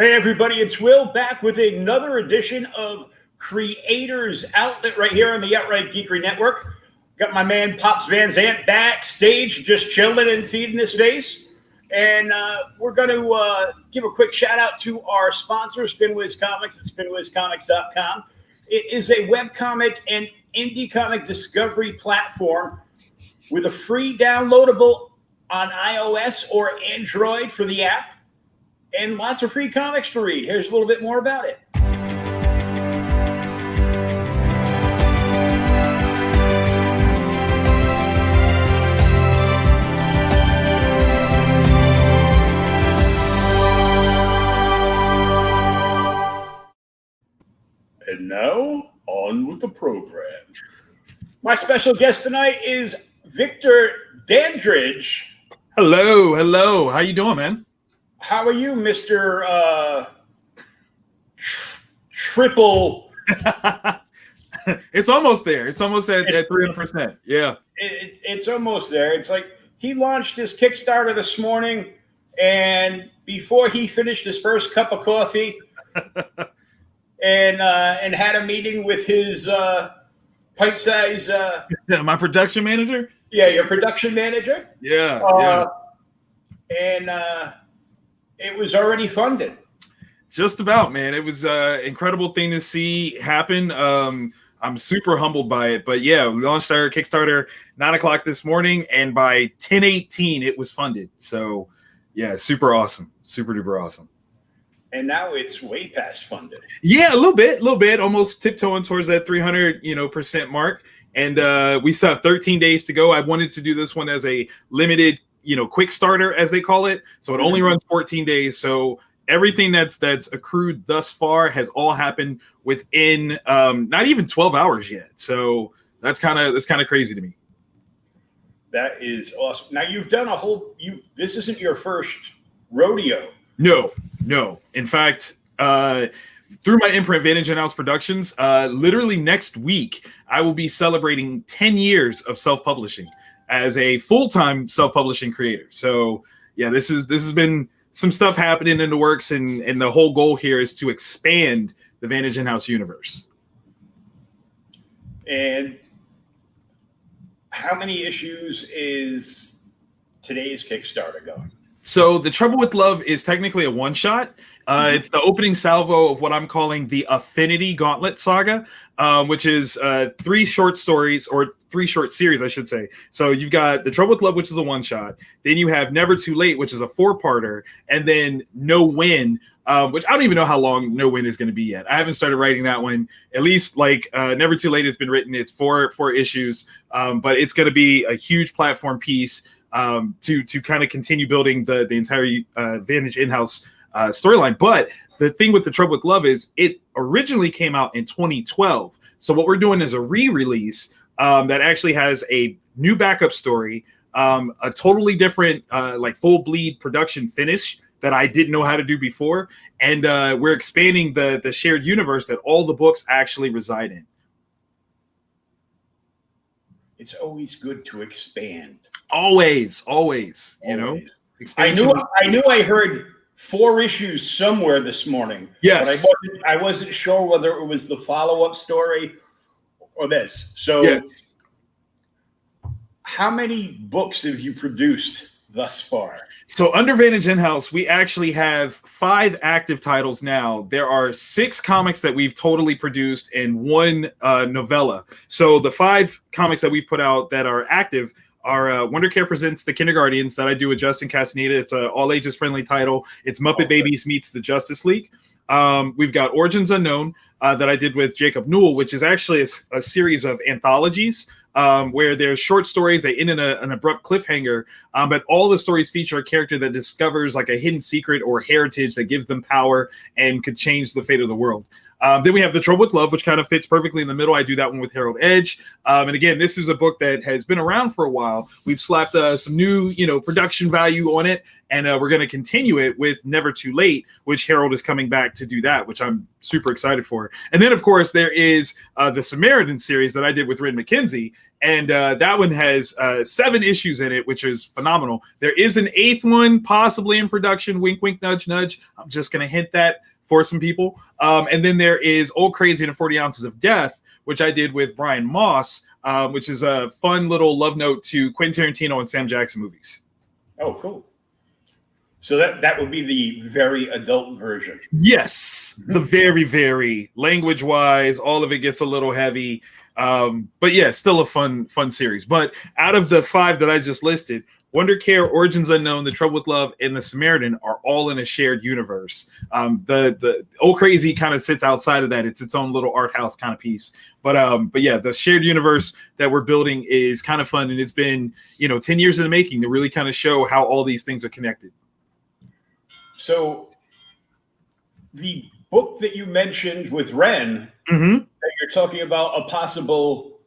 Hey everybody, it's Will back with another edition of Creators Outlet right here on the Outright Geekery Network. Got my man Pops Van Zant backstage, just chilling and feeding his face. And we're going to give a quick shout out to our sponsor, Spinwiz Comics at spinwizcomics.com. It is a webcomic and indie comic discovery platform with a free downloadable on iOS or Android for the app, and lots of free comics to read. Here's a little bit more about it. And now, on with the program. My special guest tonight is Victor Dandridge. Hello, hello. How you doing, man? How are you, Mr. Triple? It's almost there. It's almost at 300%. Yeah. It's almost there. It's like he launched his Kickstarter this morning, and before he finished his first cup of coffee and had a meeting with his pint-size... my production manager? Yeah, your production manager. Yeah, And it was already funded. Just about, man. It was an incredible thing to see happen. I'm super humbled by it. But yeah, we launched our Kickstarter 9 o'clock this morning, and by 10:18 it was funded. So yeah, super awesome. Super duper awesome. And now it's way past funded. Yeah, a little bit, almost tiptoeing towards that 300% mark. And we still have 13 days to go. I wanted to do this one as a limited, quick starter, as they call it. So it only runs 14 days. So everything that's accrued thus far has all happened within not even 12 hours yet. So that's kind of crazy to me. That is awesome. Now you've done this isn't your first rodeo. No. In fact, through my imprint, Vantage Inhouse Productions, literally next week, I will be celebrating 10 years of self-publishing as a full-time self-publishing creator. So yeah, this has been some stuff happening in the works, and the whole goal here is to expand the Vantage Inhouse universe. And how many issues is today's Kickstarter going? So The Trouble with Love is technically a one-shot. It's the opening salvo of what I'm calling the Affinity Gauntlet Saga, which is 3 short stories, or 3 short series, I should say. So you've got The Trouble with Love, which is a one-shot. Then you have Never Too Late, which is a 4-parter. And then No Win, which I don't even know how long No Win is going to be yet. I haven't started writing that one. At least Never Too Late has been written. It's 4 issues, but it's going to be a huge platform piece to kind of continue building the entire Vantage in-house storyline. But the thing with The Trouble with Love is it originally came out in 2012. So what we're doing is a re-release that actually has a new backup story, a totally different full bleed production finish that I didn't know how to do before. And we're expanding the shared universe that all the books actually reside in. It's always good to expand. Always. Expansion. I knew I heard 4 issues somewhere this morning. Yes. But I wasn't sure whether it was the follow-up story or this. So yes. How many books have you produced thus far? So under Vantage In-House, we actually have 5 active titles now. There are 6 comics that we've totally produced and 1 novella. So the 5 comics that we've put out that are active are Wonder Care Presents The Kindergartens that I do with Justin Castaneda. It's an all ages friendly title. It's Muppet Babies meets the Justice League. We've got Origins Unknown that I did with Jacob Newell, which is actually a series of anthologies where there's short stories that end in an abrupt cliffhanger, but all the stories feature a character that discovers like a hidden secret or heritage that gives them power and could change the fate of the world. Then we have The Trouble with Love, which kind of fits perfectly in the middle. I do that one with Harold Edge. And again, this is a book that has been around for a while. We've slapped some new, production value on it. And we're going to continue it with Never Too Late, which Harold is coming back to do that, which I'm super excited for. And then, of course, there is the Samaritan series that I did with Ren McKenzie. And that one has 7 issues in it, which is phenomenal. There is an 8th one possibly in production. Wink, wink, nudge, nudge. I'm just going to hint that for some people. And then there is Old Crazy and 40 Ounces of Death, which I did with Brian Moss, which is a fun little love note to Quentin Tarantino and Sam Jackson movies. Oh, cool. So that would be the very adult version. Yes, the very, very language-wise, all of it gets a little heavy. But yeah, still a fun series. But out of the 5 that I just listed, Wonder Care, Origins Unknown, The Trouble with Love, and The Samaritan are all in a shared universe. The Old Crazy kind of sits outside of that. It's its own little art house kind of piece. But yeah, the shared universe that we're building is kind of fun, and it's been 10 years in the making to really kind of show how all these things are connected. So the book that you mentioned with Ren, that you're talking about a possible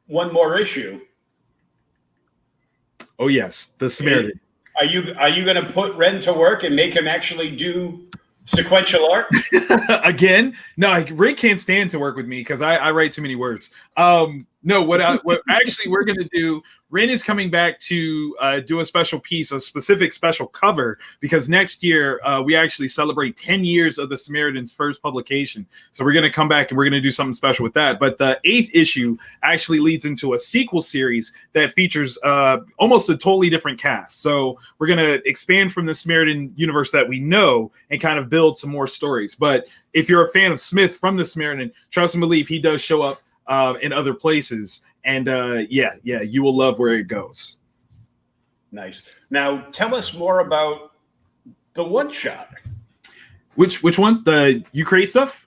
one more issue. Oh yes, The Samaritan. Are you going to put Ren to work and make him actually do sequential art? Again? No, Ren can't stand to work with me because I write too many words. No, what actually we're going to do, Ren is coming back to do a special piece, a specific special cover, because next year we actually celebrate 10 years of the Samaritan's first publication. So we're going to come back and we're going to do something special with that. But the 8th issue actually leads into a sequel series that features almost a totally different cast. So we're going to expand from the Samaritan universe that we know and kind of build some more stories. But if you're a fan of Smith from the Samaritan, trust and believe he does show up in other places, and yeah, you will love where it goes. Nice. Now tell us more about the one shot. Which one? The You Create stuff?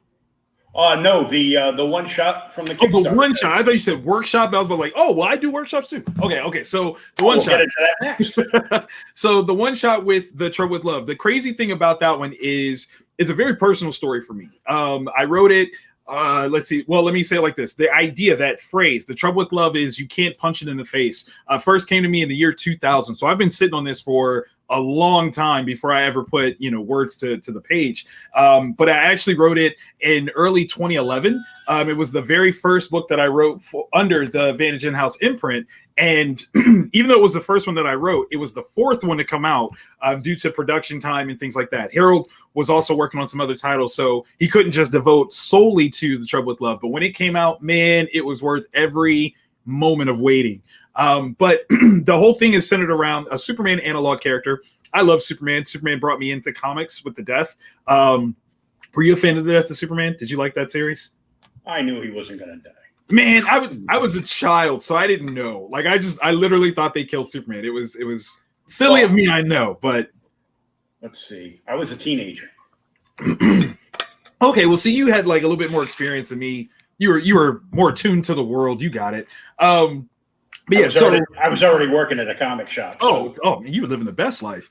No, the one shot from the Kickstarter. Oh, the one shot. I thought you said workshop. I was about like, oh, well, I do workshops too. Okay. So the one shot. We'll get into that next. So the one shot with The Trouble with Love. The crazy thing about that one is it's a very personal story for me. I wrote it. Let's see. Well, let me say it like this. The idea, that phrase, the trouble with love is you can't punch it in the face, first came to me in the year 2000. So I've been sitting on this for a long time before I ever put, words to the page. But I actually wrote it in early 2011. It was the very first book that I wrote under the Vantage Inhouse imprint. And even though it was the first one that I wrote, it was the 4th one to come out due to production time and things like that. Harold was also working on some other titles, so he couldn't just devote solely to The Trouble with Love. But when it came out, man, it was worth every moment of waiting. But the whole thing is centered around a Superman analog character. I love Superman. Superman brought me into comics with the death. Were you a fan of the death of Superman? Did you like that series? I knew he wasn't going to die. Man, I was a child, so I didn't know. Like I literally thought they killed Superman. It was silly of me, I know, but let's see. I was a teenager. Okay, well, see, you had like a little bit more experience than me. You were more attuned to the world. You got it. But yeah, I was already working at a comic shop. So. Oh, you were living the best life.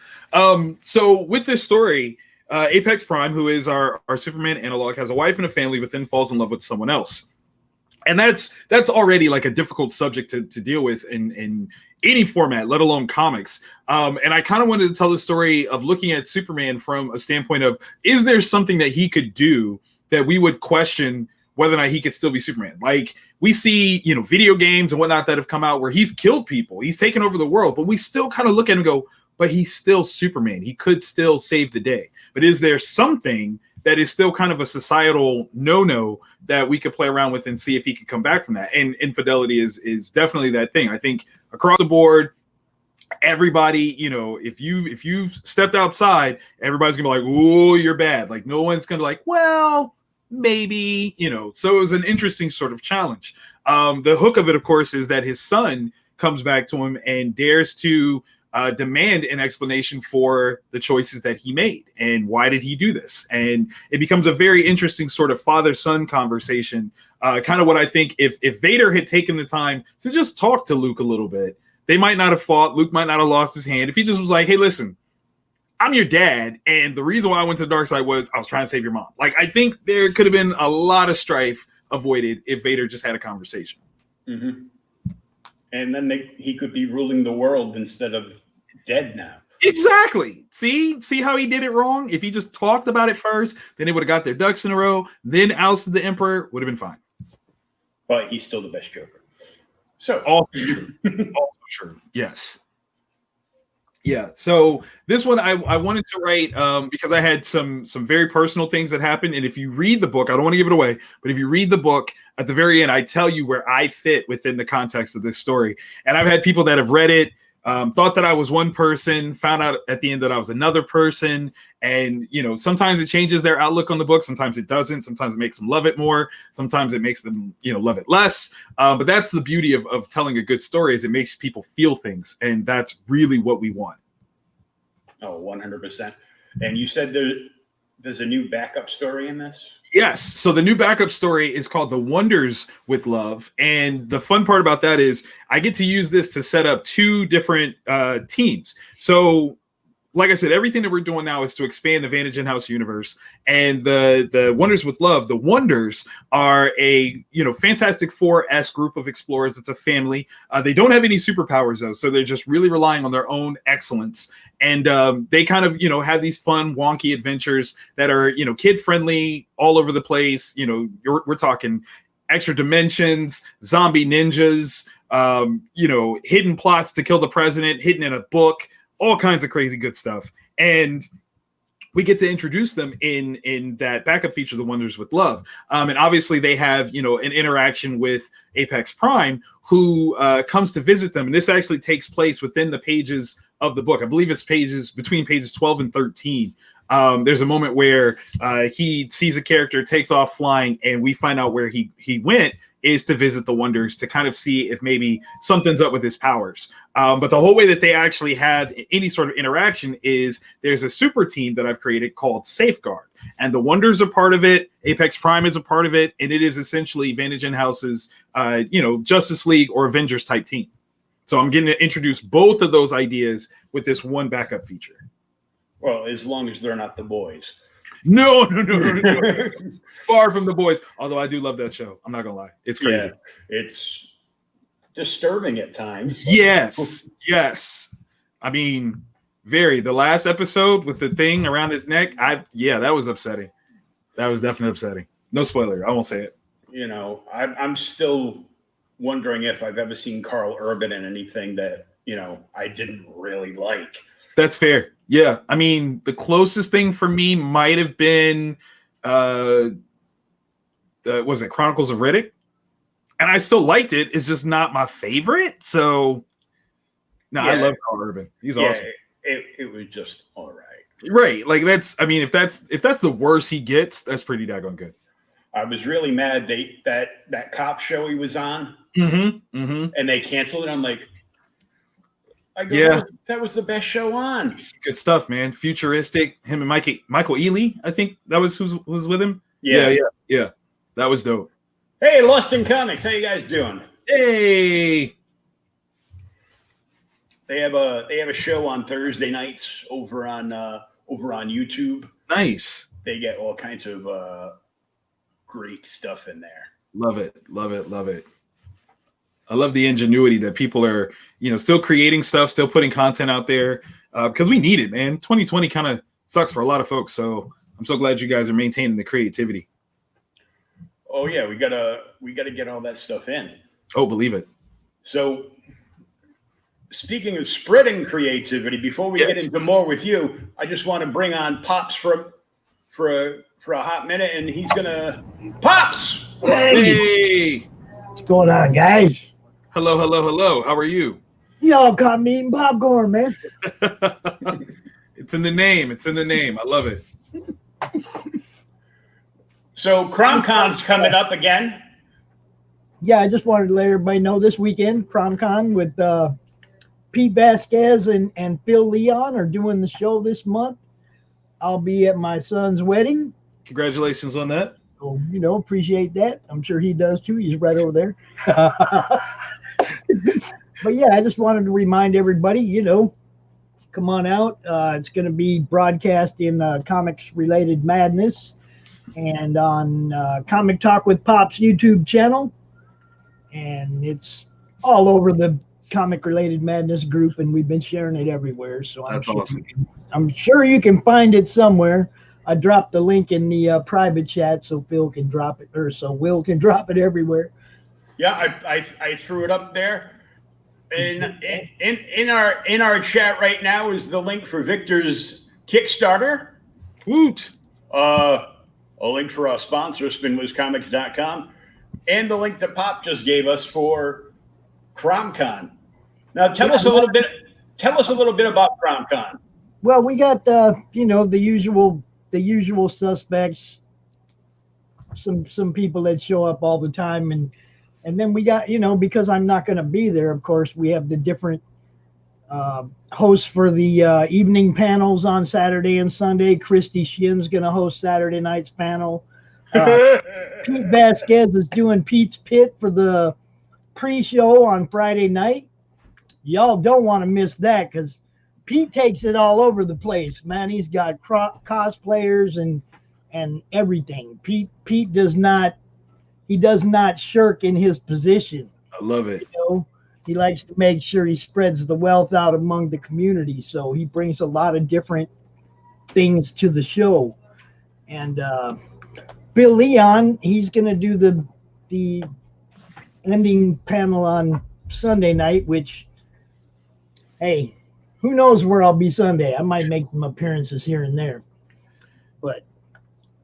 So with this story, Apex Prime, who is our Superman analog, has a wife and a family, but then falls in love with someone else. And that's already like a difficult subject to deal with in any format, let alone comics. And I kind of wanted to tell the story of looking at Superman from a standpoint of, is there something that he could do that we would question whether or not he could still be Superman? Like we see, video games and whatnot that have come out where he's killed people, he's taken over the world, but we still kind of look at him and go, but he's still Superman. He could still save the day. But is there something that is still kind of a societal no-no that we could play around with and see if he could come back from that? And infidelity is definitely that thing. I think across the board, everybody, if you've stepped outside, everybody's gonna be like, "Ooh, you're bad." Like no one's gonna be like, "Well, maybe," So it was an interesting sort of challenge. The hook of it, of course, is that his son comes back to him and dares to demand an explanation for the choices that he made and why did he do this. And it becomes a very interesting sort of father-son conversation. Kind of what I think if Vader had taken the time to just talk to Luke a little bit, they might not have fought. Luke might not have lost his hand. If he just was like, hey, listen, I'm your dad, and the reason why I went to the dark side was I was trying to save your mom. Like, I think there could have been a lot of strife avoided if Vader just had a conversation. Mm-hmm. And then he could be ruling the world instead of dead now. Exactly. See how he did it wrong? If he just talked about it first, then they would have got their ducks in a row, then ousted the Emperor, would have been fine. But he's still the best Joker. So also true. Also true. Yes. Yeah. So this one I wanted to write because I had some very personal things that happened. And if you read the book, I don't want to give it away, but if you read the book at the very end, I tell you where I fit within the context of this story. And I've had people that have read it, thought that I was one person, found out at the end that I was another person. And, you know, sometimes it changes their outlook on the book. Sometimes it doesn't. Sometimes it makes them love it more. Sometimes it makes them, you know, love it less. But that's the beauty of telling a good story, is it makes people feel things. And that's really what we want. Oh, 100%. And you said there's a new backup story in this? Yes. So the new backup story is called The Wonders with Love. And the fun part about that is I get to use this to set up two different teams. So like I said, everything that we're doing now is to expand the Vantage in-house universe. And the Wonders with Love, the Wonders are a, you know, Fantastic Four-esque group of explorers. It's a family. They don't have any superpowers though, so they're just really relying on their own excellence. And they kind of, you know, have these fun, wonky adventures that are, you know, kid-friendly all over the place. You know, we're talking extra dimensions, zombie ninjas, you know, hidden plots to kill the president, hidden in a book, all kinds of crazy good stuff. And we get to introduce them in that backup feature, The Wonders with Love. And obviously they have, you know, an interaction with Apex Prime, who comes to visit them. And this actually takes place within the pages of the book. I believe it's between pages 12 and 13. There's a moment where he sees a character, takes off flying, and we find out where he went is to visit the Wonders to kind of see if maybe something's up with his powers. But the whole way that they actually have any sort of interaction is there's a super team that I've created called Safeguard. And the Wonders are part of it. Apex Prime is a part of it. And it is essentially Vantage in-house's, you know, Justice League or Avengers type team. So I'm getting to introduce both of those ideas with this one backup feature. Well, as long as they're not the boys. No. Far from the boys. Although I do love that show. I'm not gonna lie. It's crazy. Yeah, it's disturbing at times. Yes. I mean, the last episode with the thing around his neck. That was upsetting. That was definitely upsetting. No spoiler. I won't say it. You know, I'm still wondering if I've ever seen Carl Urban in anything that, you know, I didn't really like. That's fair. Yeah. I mean, the closest thing for me might have been, was it Chronicles of Riddick? And I still liked it. It's just not my favorite. So, I love Carl Urban. He's awesome. It was just all right. Right. Like if that's the worst he gets, that's pretty daggone good. I was really mad that cop show he was on, and they canceled it. I'm like, that was the best show on. Good stuff, man. Futuristic. Him and Michael Ealy, I think that was who was with him. Yeah. That was dope. Hey, Lost in Comics, how you guys doing? Hey. They have a show on Thursday nights over on YouTube. Nice. They get all kinds of great stuff in there. Love it. I love the ingenuity that people are, you know, still creating stuff, still putting content out there, because we need it, man. 2020 kind of sucks for a lot of folks, so I'm so glad you guys are maintaining the creativity. Oh yeah, we gotta get all that stuff in. Oh, believe it. So, speaking of spreading creativity, before we get into more with you, I just want to bring on Pops for a hot minute, and he's gonna Pops. Hey, what's going on, guys? Hello. How are you? Y'all caught me eating popcorn, man. It's in the name. I love it. So CromCon's coming up again. Yeah, I just wanted to let everybody know this weekend, CromCon with Pete Vasquez and Phil Leon are doing the show this month. I'll be at my son's wedding. Congratulations on that. So, you know, appreciate that. I'm sure he does too. He's right over there. But yeah, I just wanted to remind everybody, you know, come on out. It's going to be broadcast in Comics Related Madness and on Comic Talk with Pop's YouTube channel. And it's all over the Comic Related Madness group, and we've been sharing it everywhere. So That's awesome. I'm sure you can find it somewhere. I dropped the link in the private chat so Phil can drop it, or so Will can drop it everywhere. Yeah, I threw it up there. In our chat right now is the link for Victor's Kickstarter. Woot! A link for our sponsor, spinwizcomics.com, and the link that Pop just gave us for CromCon. Now, tell us a little bit about CromCon. Well, we got the usual suspects. Some people that show up all the time, and then we got, because I'm not going to be there, of course, we have the different hosts for the evening panels on Saturday and Sunday. Christy Shin's going to host Saturday night's panel. Pete Vasquez is doing Pete's Pit for the pre-show on Friday night. Y'all don't want to miss that because Pete takes it all over the place, man. He's got cosplayers and everything. Pete does not shirk in his position. I love it. He likes to make sure he spreads the wealth out among the community. So he brings a lot of different things to the show. And Bill Leon, he's going to do the ending panel on Sunday night, which, hey, who knows where I'll be Sunday? I might make some appearances here and there. But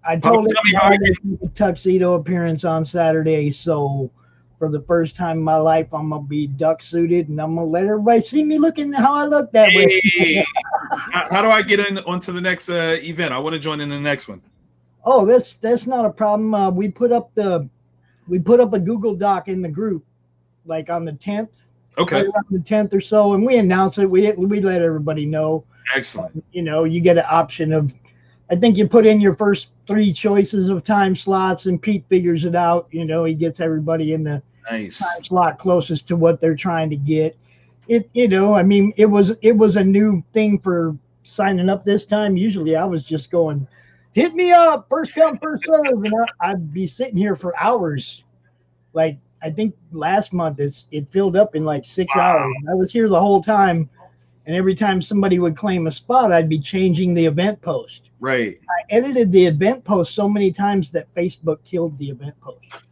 I told him I had a tuxedo appearance on Saturday, so for the first time in my life, I'm going to be duck suited, and I'm going to let everybody see me looking how I look that way. How do I get onto the next event? I want to join in the next one. Oh, that's not a problem. We put up a Google Doc in the group, like on the 10th. Okay. Right around the 10th or so, and we announce it. We let everybody know. Excellent. You get an option of, I think you put in your first 3 choices of time slots, and Pete figures it out. He gets everybody in the time slot closest to what they're trying to get. It was a new thing for signing up this time. Usually I was just going, hit me up, first come, first serve. And I'd be sitting here for hours. Like, I think last month it filled up in like 6 hours. I was here the whole time, and every time somebody would claim a spot, I'd be changing the event post. Right. I edited the event post so many times that Facebook killed the event post.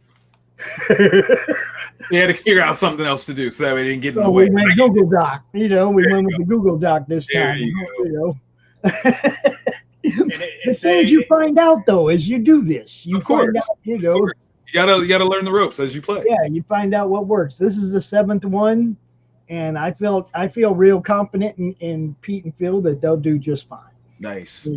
They had to figure out something else to do so that way they didn't get in the So way. we went Google Doc. We went with the Google Doc this time. The things you find out though as you do this, you find out, you gotta learn the ropes as you play. Yeah, you find out what works. This is the 7th one, and I feel real confident in Pete and Phil that they'll do just fine. Nice.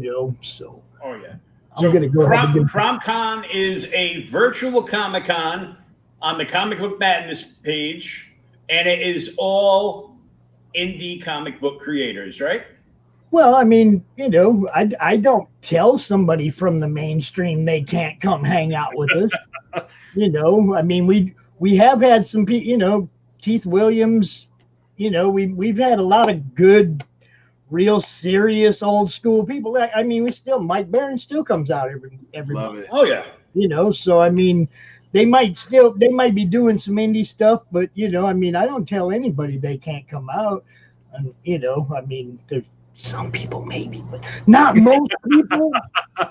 So. Oh yeah. I'm gonna go ahead and CromCon is a virtual Comic-Con on the Comic Book Madness page, and it is all indie comic book creators, right? Well, I mean, I don't tell somebody from the mainstream they can't come hang out with us. I mean, we have had some people, Keith Williams, we've had a lot of good, real serious old school people. I mean, Mike Barron still comes out every Love month. it. Oh yeah. So I mean, they might be doing some indie stuff, but I mean, I don't tell anybody they can't come out. And I mean, there's some people maybe, but not most people.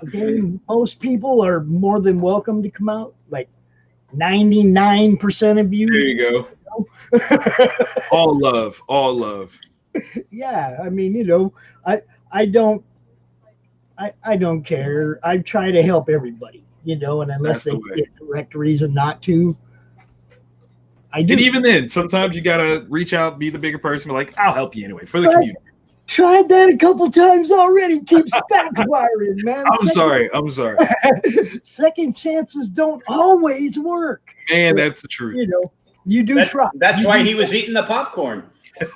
Okay? Most people are more than welcome to come out. Like 99% of you. There you go. All love. Yeah, I mean, I don't care. I try to help everybody, and unless they get a direct reason not to, I do. And even then, sometimes you gotta reach out, be the bigger person, be like, I'll help you anyway for the community. Tried that a couple times already. Keeps backfiring, man. I'm sorry. Second chances don't always work. Man, that's the truth. You do try. That's why he was eating the popcorn.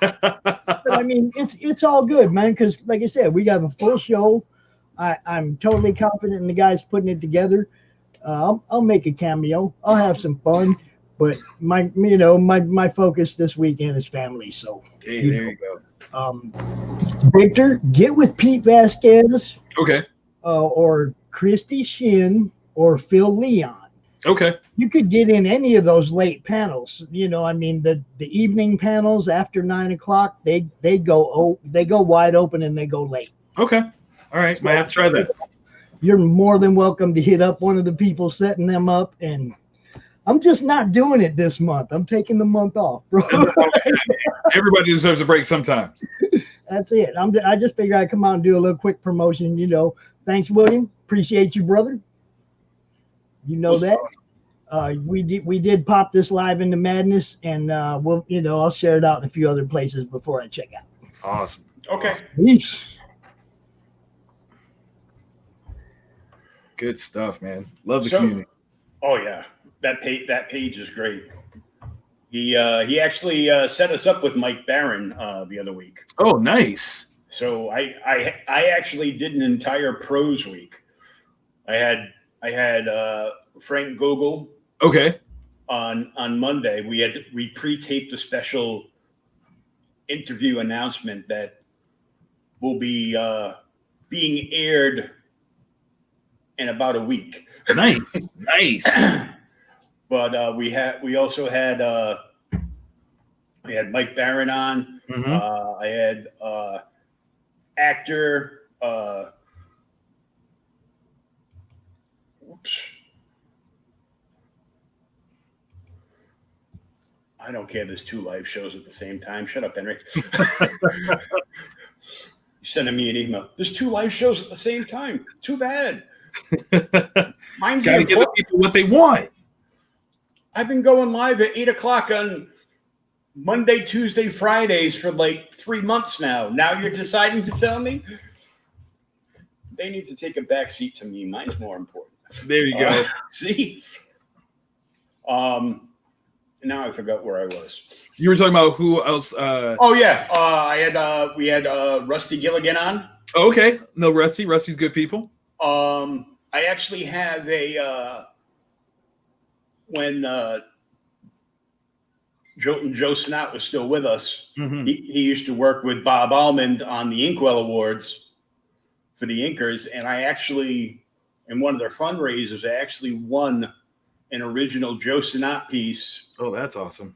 But I mean, it's all good, man. Because like I said, we got a full show. I'm totally confident in the guys putting it together. I'll make a cameo. I'll have some fun. But my focus this weekend is family. So Hey, there you go. Victor, get with Pete Vasquez, Okay. or Christy Shin, or Phil Leon. Okay. You could get in any of those late panels. I mean, the evening panels after 9 o'clock, they go wide open and they go late. Okay. All right. Might have to try that. You're more than welcome to hit up one of the people setting them up. And I'm just not doing it this month. I'm taking the month off, bro. Everybody deserves a break sometimes. That's it. I just figured I'd come out and do a little quick promotion. Thanks, William. Appreciate you, brother. You know that. Awesome. We did pop this live into madness, and I'll share it out in a few other places before I check out. Awesome. Okay. Peace. Good stuff, man. Love the community. Oh yeah, that page is great. He actually set us up with Mike Barron the other week. Oh, nice. So I actually did an entire prose week. I had Frank Gogol. Okay. On Monday, we pre-taped a special interview announcement that will be being aired in about a week. Nice. But we also had Mike Barron on. Mm-hmm. I had actor. I don't care. There's 2 live shows at the same time. Shut up, Henry. You're sending me an email. There's 2 live shows at the same time. Too bad. Mine's gotta give the people what they want. I've been going live at 8 o'clock on Monday, Tuesday, Fridays for like 3 months now. Now you're deciding to tell me? They need to take a back seat to me. Mine's more important. There you go. See? Now I forgot where I was. You were talking about who else? Oh yeah, we had Rusty Gilligan on. Oh, okay, no, Rusty's good people. I actually have when Joe Snott was still with us. Mm-hmm. He used to work with Bob Almond on the Inkwell Awards for the Inkers, and I actually, in one of their fundraisers, I actually won an original Joe Snott piece. Oh, that's awesome.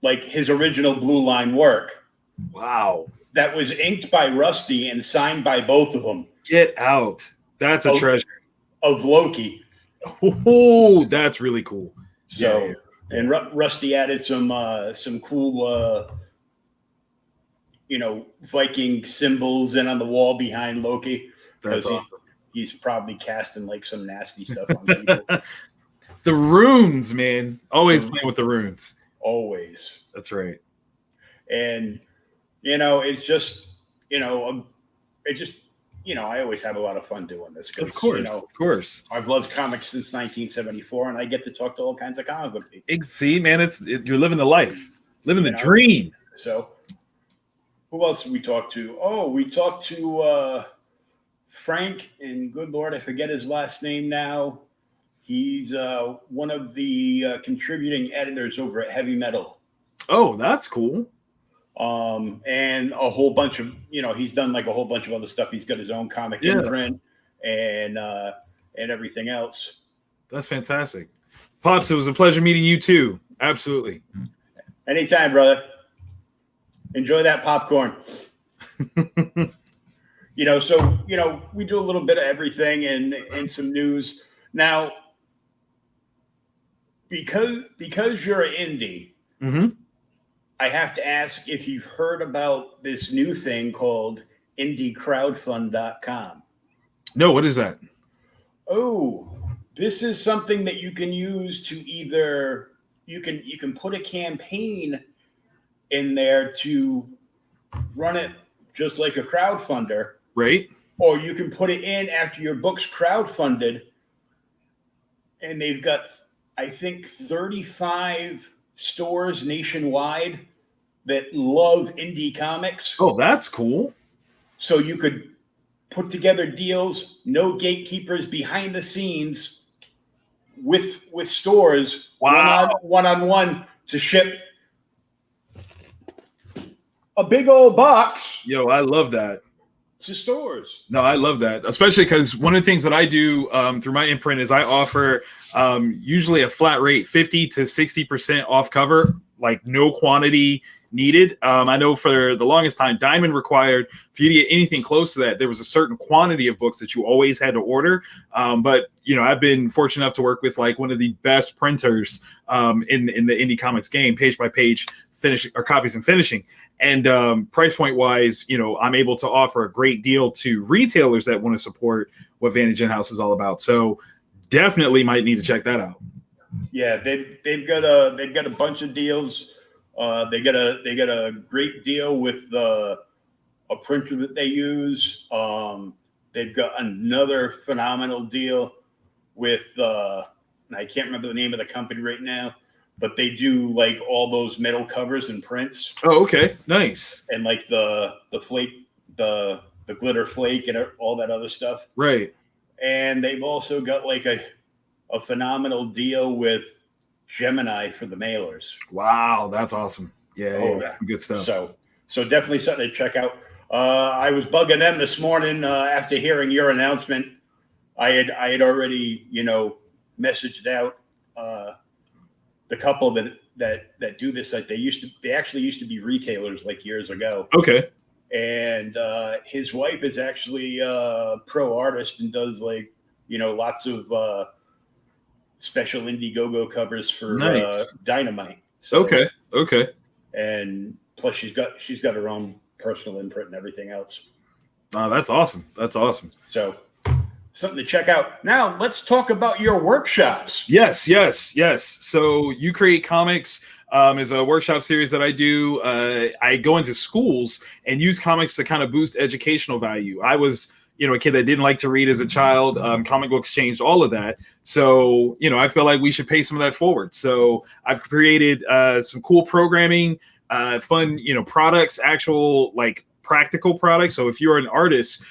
Like his original Blue Line work. Wow. That was inked by Rusty and signed by both of them. Get out. That's a treasure. Of Loki. Oh, that's really cool. So, yeah. And Rusty added some cool, Viking symbols in on the wall behind Loki. That's awesome. He's probably casting like some nasty stuff on people. The runes, man. Always playing with the runes. Always. That's right. And, it's just, I always have a lot of fun doing this. Of course. I've loved comics since 1974, and I get to talk to all kinds of comic book people. See, man, you're living the life, living the dream. So, who else did we talk to? Oh, we talked to Frank, and good Lord, I forget his last name now. He's one of the contributing editors over at Heavy Metal. Oh, that's cool. And a whole bunch of, he's done like a whole bunch of other stuff. He's got his own comic imprint and everything else. That's fantastic. Pops, it was a pleasure meeting you too. Absolutely. Anytime, brother. Enjoy that popcorn. We do a little bit of everything and some news. Now, because you're an indie, I have to ask if you've heard about this new thing called IndieCrowdfund.com. No, what is that? Oh, this is something that you can use to either you can put a campaign in there to run it just like a crowdfunder, right? Or you can put it in after your book's crowdfunded, and they've got, I think, 35 stores nationwide that love indie comics. Oh, that's cool. So you could put together deals, no gatekeepers behind the scenes, with stores, Wow. one-on-one to ship a big old box Yo, I love that. to stores. No, I love that, especially because one of the things that I do through my imprint is I offer usually a flat rate, 50 to 60% off cover, like no quantity needed. I know for the longest time, Diamond required for you to get anything close to that, there was a certain quantity of books that you always had to order. But you know, I've been fortunate enough to work with like one of the best printers in the indie comics game, page by page finishing or copies and finishing. And price point wise, you know, I'm able to offer a great deal to retailers that want to support what Vantage Inhouse is all about. So definitely might need to check that out. Yeah, they've got a bunch of deals. They got a great deal with a printer that they use. They've got another phenomenal deal with I can't remember the name of the company right now, but they do like all those metal covers and prints. Oh, okay, nice. And like the flake, the glitter flake, and all that other stuff. Right. And they've also got like a phenomenal deal with Gemini for the mailers. Wow, that's awesome. Yeah, some good stuff. So definitely something to check out. I was bugging them this morning after hearing your announcement. I had already, you know, messaged out the couple that do this. Like they actually used to be retailers like years ago. Okay. And his wife is actually a pro artist and does like, you know, lots of special Indiegogo covers for Dynamite. So, Okay. And plus she's got her own personal imprint and everything else. Oh, that's awesome. That's awesome. So something to check out. Now let's talk about your workshops. Yes. So You Create Comics is a workshop series that I do. I go into schools and use comics to kind of boost educational value. I was, you know, a kid that didn't like to read as a child. Comic books changed all of that. So, you know, I feel like we should pay some of that forward. So I've created some cool programming, fun, you know, products, actual like practical products. So if you're an artist,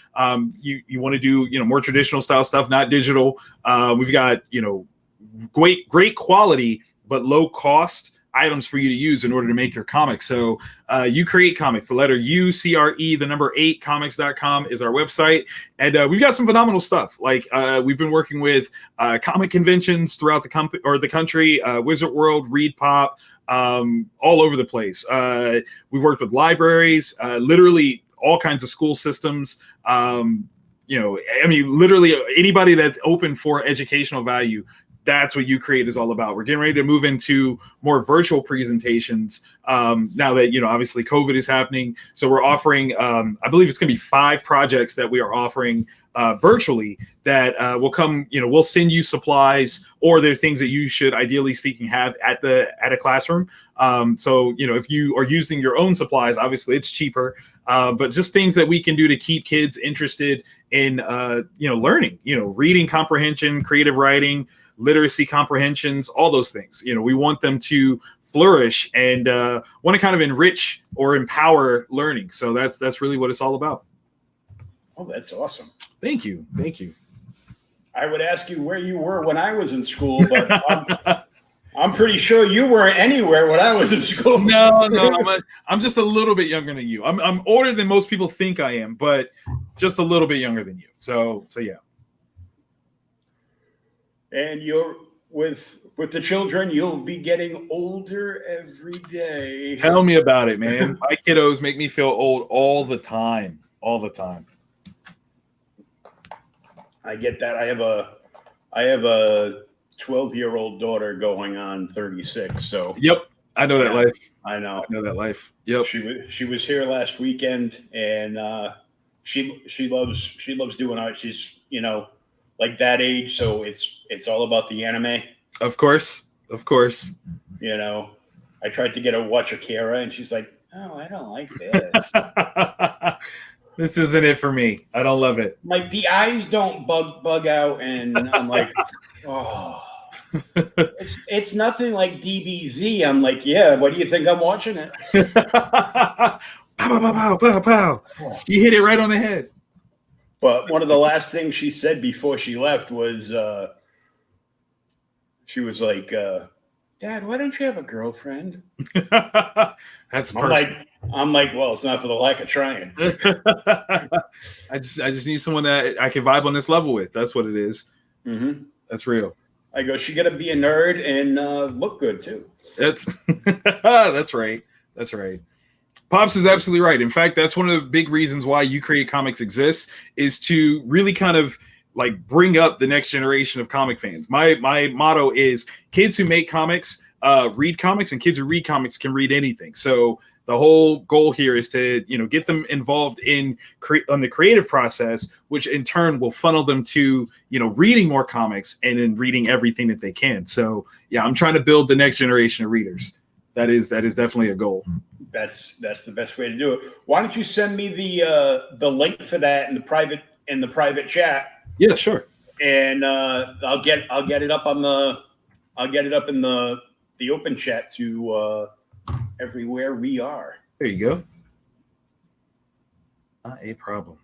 you want to do, you know, more traditional style stuff, not digital. We've got, you know, great quality, but low cost items for you to use in order to make your comics. So You Create Comics, the letter U, CRE, the number 8, comics.com is our website. And we've got some phenomenal stuff. Like we've been working with comic conventions throughout the country, Wizard World, Read Pop, all over the place. We worked with libraries, literally all kinds of school systems. You know, I mean, literally anybody that's open for educational value. That's what You Create is all about. We're getting ready to move into more virtual presentations now that, you know, obviously COVID is happening. So we're offering, I believe it's going to be 5 projects that we are offering virtually that will come, you know, we'll send you supplies, or they're things that you should ideally speaking have at a classroom. So, you know, if you are using your own supplies, obviously it's cheaper. But just things that we can do to keep kids interested in, you know, learning, you know, reading comprehension, creative writing, literacy comprehensions, all those things. You know, we want them to flourish and want to kind of enrich or empower learning. So that's really what it's all about. Oh, that's awesome. Thank you. I would ask you where you were when I was in school, but I'm pretty sure you weren't anywhere when I was in school. No, I'm just a little bit younger than you. I'm older than most people think I am, but just a little bit younger than you. So yeah. And you're with the children, you'll be getting older every day. Tell me about it, man. My kiddos make me feel old all the time. I get that. I have a 12-year-old daughter going on 36. So yep, I know that life. I know that life. Yep. She was here last weekend, and she loves doing art. She's, you know, like that age, so it's all about the anime. Of course. You know, I tried to get her to watch Akira, and she's like, "Oh, I don't like this. This isn't it for me. I don't love it. Like the eyes don't bug out," and I'm like, "Oh, it's nothing like DBZ." I'm like, "Yeah, what do you think I'm watching it?" Pow, pow, pow, pow, pow. You hit it right on the head. But one of the last things she said before she left was, She was like, Dad, why don't you have a girlfriend? That's I'm like, well, it's not for the lack of trying. I just need someone that I can vibe on this level with. That's what it is. Mm-hmm. That's real. I go, she got to be a nerd and look good too. That's that's right. That's right. Pops is absolutely right. In fact, that's one of the big reasons why You Create Comics exists, is to really kind of like bring up the next generation of comic fans. My motto is kids who make comics read comics, and kids who read comics can read anything. So the whole goal here is to, you know, get them involved in the creative process, which in turn will funnel them to, you know, reading more comics and in reading everything that they can. So yeah, I'm trying to build the next generation of readers. That is definitely a goal. That's the best way to do it. Why don't you send me the link for that in the private chat? Yeah, sure. And I'll get it up in the open chat to everywhere we are. There you go. Not a problem.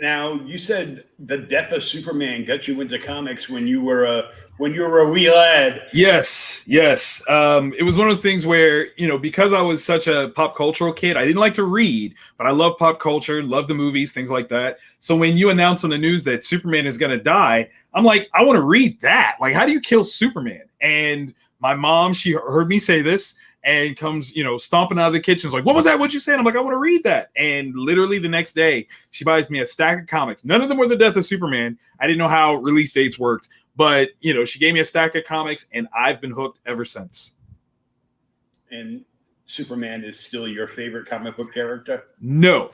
Now, you said the death of Superman got you into comics when you were a wee lad. Yes. It was one of those things where, you know, because I was such a pop cultural kid, I didn't like to read, but I love pop culture, love the movies, things like that. So when you announce on the news that Superman is going to die, I'm like, I want to read that. Like, how do you kill Superman? And my mom, she heard me say this and comes, you know, stomping out of the kitchen. It's like, what was that? What'd you say? And I'm like, I want to read that. And literally the next day, she buys me a stack of comics. None of them were the death of Superman. I didn't know how release dates worked, but, you know, she gave me a stack of comics, and I've been hooked ever since. And Superman is still your favorite comic book character? No,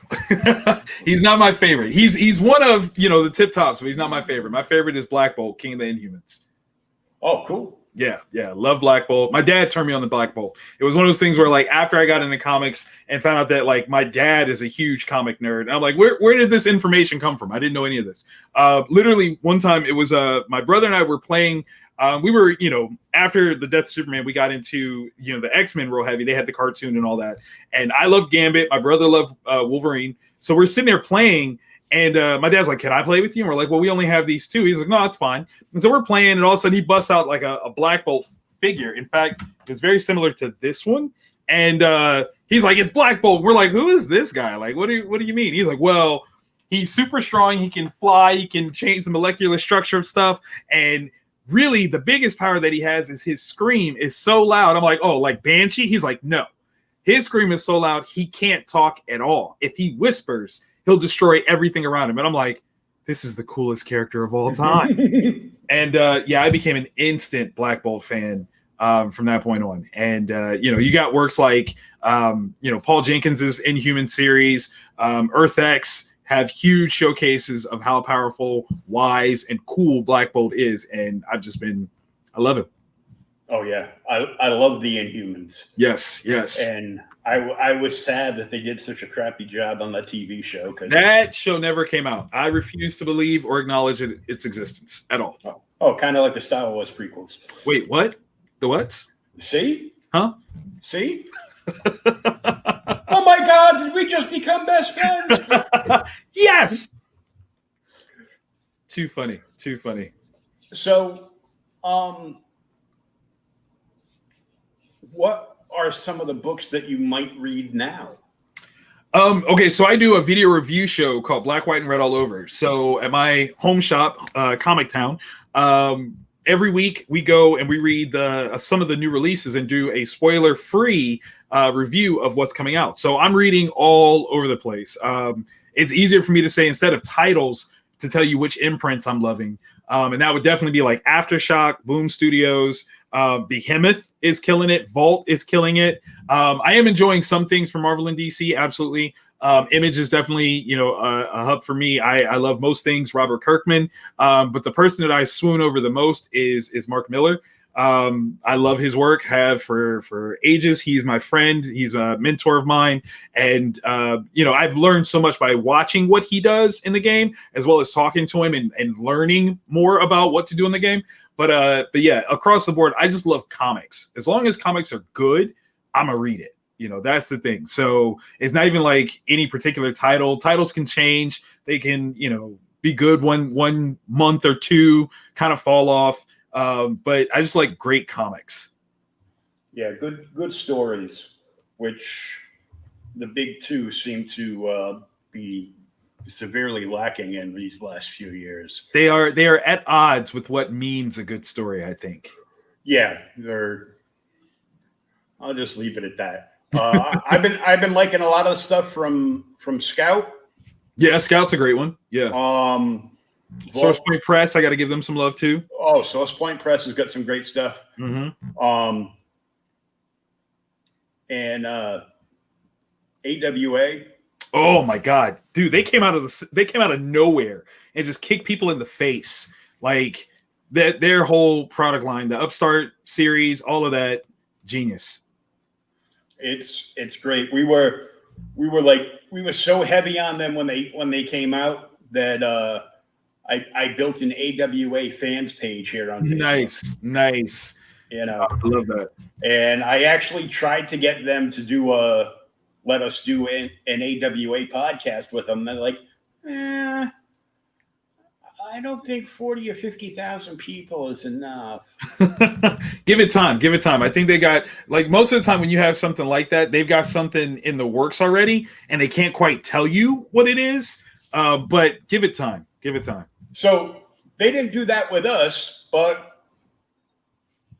he's not my favorite. He's one of, you know, the tip tops, but he's not my favorite. My favorite is Black Bolt, King of the Inhumans. Oh, cool. Yeah, love Black Bolt. My dad turned me on the Black Bolt. It was one of those things where, like, after I got into comics and found out that, like, my dad is a huge comic nerd, and I'm like, where did this information come from? I didn't know any of this. Literally, one time, it was my brother and I were playing. We were, you know, after the death of Superman, we got into, you know, the X-Men real heavy. They had the cartoon and all that. And I love Gambit. My brother loved Wolverine. So we're sitting there playing. And my dad's like, can I play with you? And we're like, well, we only have these two. He's like, no, that's fine. And so we're playing, and all of a sudden he busts out like a Black Bolt figure. In fact, it's very similar to this one. And he's like, it's Black Bolt. We're like, who is this guy? Like, what do you mean? He's like, well, he's super strong. He can fly. He can change the molecular structure of stuff. And really, the biggest power that he has is his scream is so loud. I'm like, oh, like Banshee? He's like, no. His scream is so loud, he can't talk at all. If he whispers, he'll destroy everything around him. And I'm like, this is the coolest character of all time. And yeah, I became an instant Black Bolt fan from that point on. And, you know, you got works like, you know, Paul Jenkins's Inhuman series, Earth X have huge showcases of how powerful, wise, and cool Black Bolt is. And I love it. Oh, yeah. I love the Inhumans. Yes. And I was sad that they did such a crappy job on the TV show. That show never came out. I refuse to believe or acknowledge its existence at all. Oh, kind of like the Star Wars prequels. Wait, what? The what? See? Huh? See? Oh, my God. Did we just become best friends? Yes. Too funny. So, what are some of the books that you might read now? Okay, so I do a video review show called Black, White, and Red All Over. So at my home shop, Comic Town, every week we go and we read some of the new releases and do a spoiler-free review of what's coming out. So I'm reading all over the place. It's easier for me to say, instead of titles, to tell you which imprints I'm loving. And that would definitely be like Aftershock, Boom Studios, Behemoth is killing it. Vault is killing it. I am enjoying some things from Marvel and DC. Absolutely. Image is definitely, you know, a hub for me. I love most things Robert Kirkman. But the person that I swoon over the most is Mark Miller. I love his work, have for ages. He's my friend. He's a mentor of mine. And, you know, I've learned so much by watching what he does in the game, as well as talking to him and learning more about what to do in the game. But yeah, across the board, I just love comics. As long as comics are good, I'm gonna read it. You know, that's the thing. So it's not even like any particular title. Titles can change. They can, you know, be good one month or two, kind of fall off. But I just like great comics. Yeah, good stories, which the big two seem to be severely lacking in these last few years. They are at odds with what means a good story, I think. Yeah, I'll just leave it at that. I've been liking a lot of stuff from Scout. Yeah, Scout's a great one. Yeah. Source Point Press, I got to give them some love too. Oh, Source Point Press has got some great stuff. Mm-hmm. And AWA. Oh my God, dude! They came out of nowhere and just kicked people in the face. Like their whole product line, the Upstart series, all of that, genius. It's great. We were so heavy on them when they came out that I built an AWA fans page here on Facebook. Nice. You know, I love that. And I actually tried to get them to let us do an AWA podcast with them. They're like, I don't think 40 or 50,000 people is enough. Give it time. I think they got, like, most of the time when you have something like that, they've got something in the works already and they can't quite tell you what it is. But give it time. So they didn't do that with us, but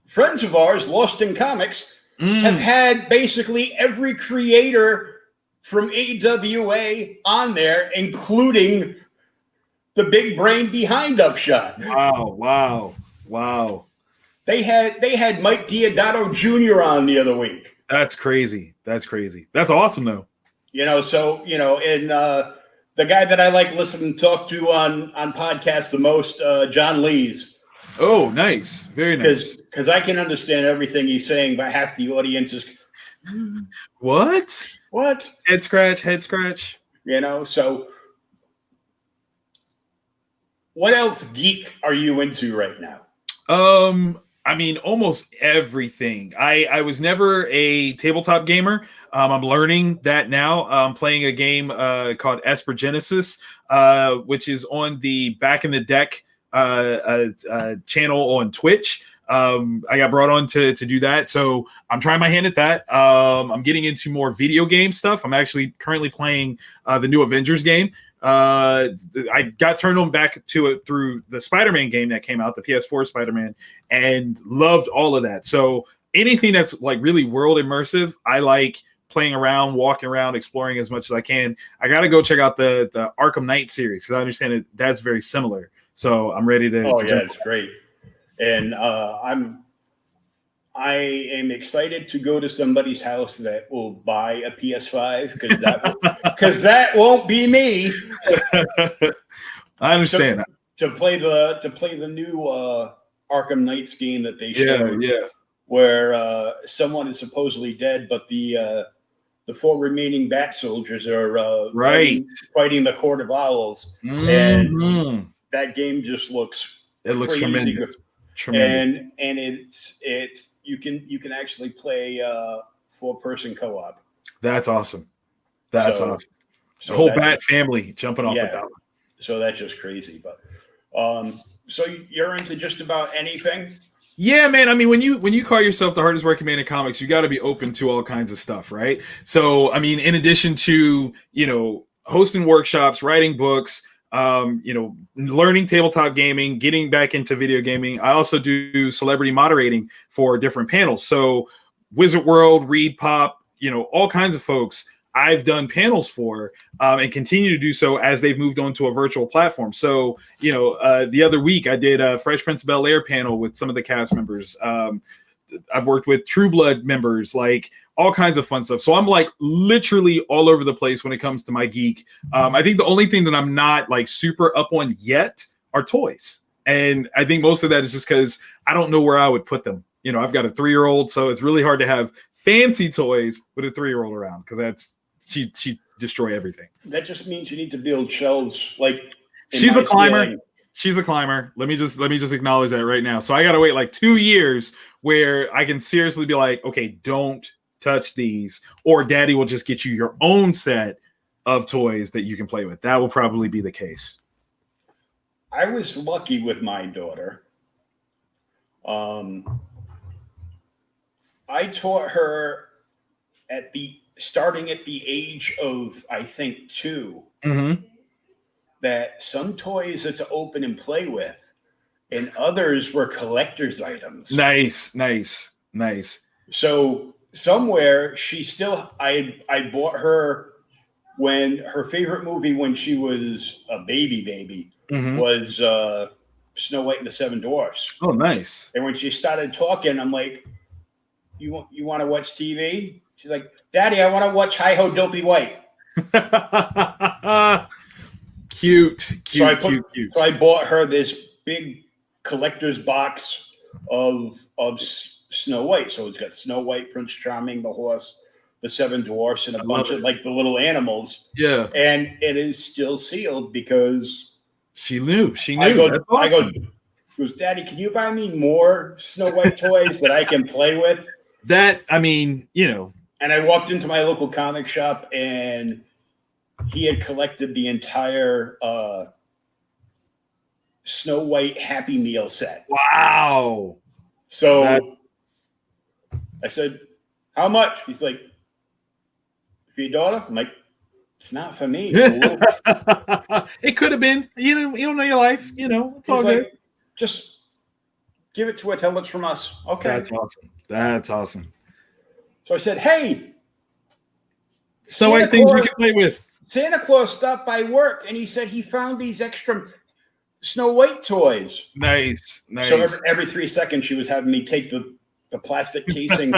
friends of ours, Lost in Comics, have had basically every creator from AWA on there, including the big brain behind Upshot. Wow. They had Mike Diodato Jr. on the other week. That's crazy. That's awesome though. And the guy that I like listening to talk to on podcasts the most, John Lees. Oh, nice. Very nice. Because I can understand everything he's saying, but half the audience is What? Head scratch. So what else geek are you into right now? I mean, almost everything. I was never a tabletop gamer. I'm learning that now. I'm playing a game called Esper Genesis, which is on the Back in the Deck channel on Twitch. I got brought on to do that, so I'm trying my hand at that. I'm getting into more video game stuff. I'm actually currently playing the new Avengers game. I got turned on back to it through the Spider-Man game that came out, the PS4 Spider-Man, and loved all of that. So anything that's like really world immersive, I like playing around, walking around, exploring as much as I can. I got to go check out the Arkham Knight series because I understand that's very similar. So I'm ready to. Oh yeah, it's great, and I am excited to go to somebody's house that will buy a PS5 because that won't be me. I understand to play the new Arkham Knights game that they showed. Yeah. Where someone is supposedly dead, but the 4 remaining Bat soldiers are fighting the Court of Owls, and that game just looks tremendous. And it's you can actually play 4-person co-op. That's awesome. Awesome. So the whole Bat family jumping off with that one. So that's just crazy. But so you're into just about anything? Yeah, man. I mean, when you call yourself the hardest working man in comics, you got to be open to all kinds of stuff, right? So, I mean, in addition to, hosting workshops, writing books, learning tabletop gaming, getting back into video gaming, I also do celebrity moderating for different panels. So Wizard World, Read Pop, all kinds of folks I've done panels for and continue to do so as they've moved on to a virtual platform. So, the other week I did a Fresh Prince of Bel-Air panel with some of the cast members. I've worked with True Blood members, like all kinds of fun stuff. So I'm like literally all over the place when it comes to my geek. I think the only thing that I'm not like super up on yet are toys. And I think most of that is just because I don't know where I would put them. I've got a 3-year-old, so it's really hard to have fancy toys with a 3-year-old around because she destroy everything. That just means you need to build shelves. Like she's a climber. She's a climber. Let me just acknowledge that right now. So I got to wait like 2 years where I can seriously be like, okay, don't touch these, or daddy will just get you your own set of toys that you can play with. That will probably be the case. I was lucky with my daughter. I taught her starting at the age of, I think, 2, that some toys are to open and play with, and others were collector's items. Nice. So somewhere I bought her when her favorite movie when she was a baby was Snow White and the Seven Dwarfs. Oh, nice. And when she started talking, I'm like, you want to watch TV? She's like, Daddy, I want to watch Hi Ho Dopey White. Cute. So I bought her this big collector's box of Snow White. So it's got Snow White, Prince Charming, the horse, the Seven Dwarfs, and a bunch of like the little animals. Yeah. And it is still sealed because she knew. I go, awesome. She goes, Daddy, can you buy me more Snow White toys that I can play with? That, I mean, And I walked into my local comic shop, and he had collected the entire Snow White Happy Meal set. Wow. So I said, how much? He's like, for your daughter? I'm like, it's not for me. It could have been. You don't know your life. It's all good. Like, just give it to her. Tell her it's from us. Okay. That's awesome. So I said, hey. Snow White things we can play with. Santa Claus stopped by work, and he said he found these extra Snow White toys. Nice. So every 3 seconds, she was having me take the plastic casing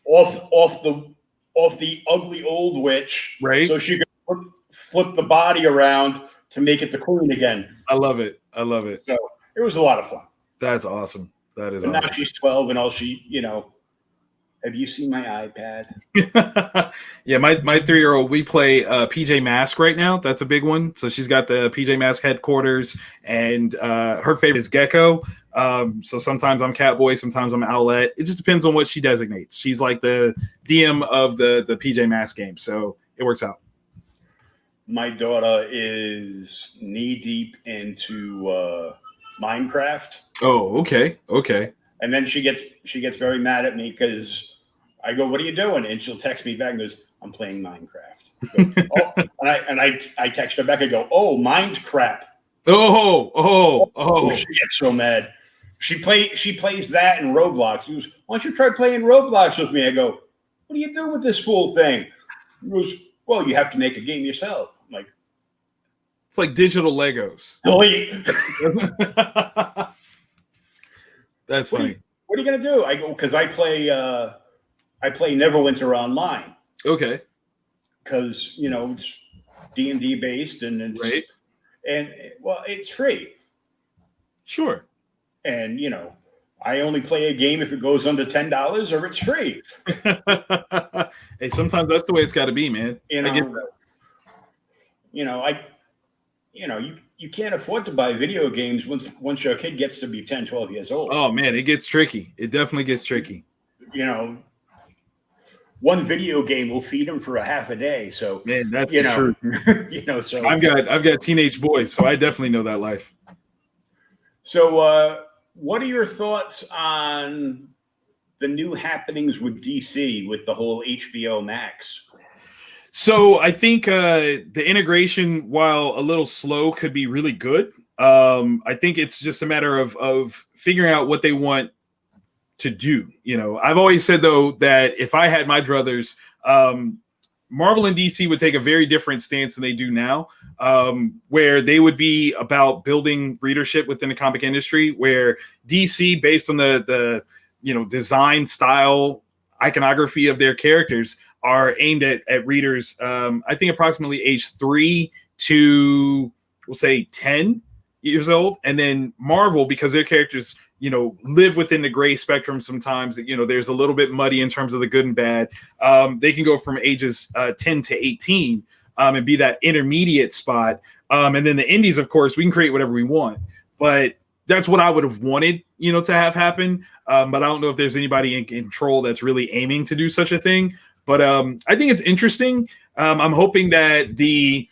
off the ugly old witch, right? So she could flip the body around to make it the queen again. I love it. So it was a lot of fun. That's awesome. That is awesome. Now she's 12, and all she, have you seen my iPad? Yeah, my 3-year-old, we play PJ Masks right now. That's a big one. So she's got the PJ Masks headquarters, and her favorite is Gecko. So sometimes I'm Catboy, sometimes I'm Owlette. It just depends on what she designates. She's like the DM of the PJ Masks game, so it works out. My daughter is knee deep into Minecraft. Oh, okay. And then she gets very mad at me because I go, "What are you doing?" And she'll text me back and goes, "I'm playing Minecraft." And I text her back. I go, "Oh, mind crap." Oh. She gets so mad. She plays that in Roblox. She goes, "Why don't you try playing Roblox with me?" I go, "What do you do with this fool thing?" He goes, "Well, you have to make a game yourself." I'm like, it's like digital Legos. That's funny. What are you gonna do? I go, because I play Neverwinter Online. Okay. Because it's D&D based, and it's right. And it's free. Sure. And I only play a game if it goes under $10 or it's free. Hey, sometimes that's the way it's got to be, man. I get that. You can't afford to buy video games once your kid gets to be 10, 12 years old. Oh man, it gets tricky. It definitely gets tricky. One video game will feed them for a half a day. So man, that's the truth. So I've got teenage boys, so I definitely know that life. So what are your thoughts on the new happenings with DC with the whole HBO Max? So I think the integration, while a little slow, could be really good. I think it's just a matter of figuring out what they want to do. I've always said, though, that if I had my druthers, Marvel and DC would take a very different stance than they do now, where they would be about building readership within the comic industry, where DC, based on the design style, iconography of their characters, are aimed at readers, I think approximately age 3 to, we'll say, 10 years old. And then Marvel, because their characters, live within the gray spectrum sometimes, there's a little bit muddy in terms of the good and bad. They can go from ages 10 to 18 and be that intermediate spot. And then the indies, of course, we can create whatever we want. But that's what I would have wanted, to have happen. But I don't know if there's anybody in control that's really aiming to do such a thing. But I think it's interesting. I'm hoping that the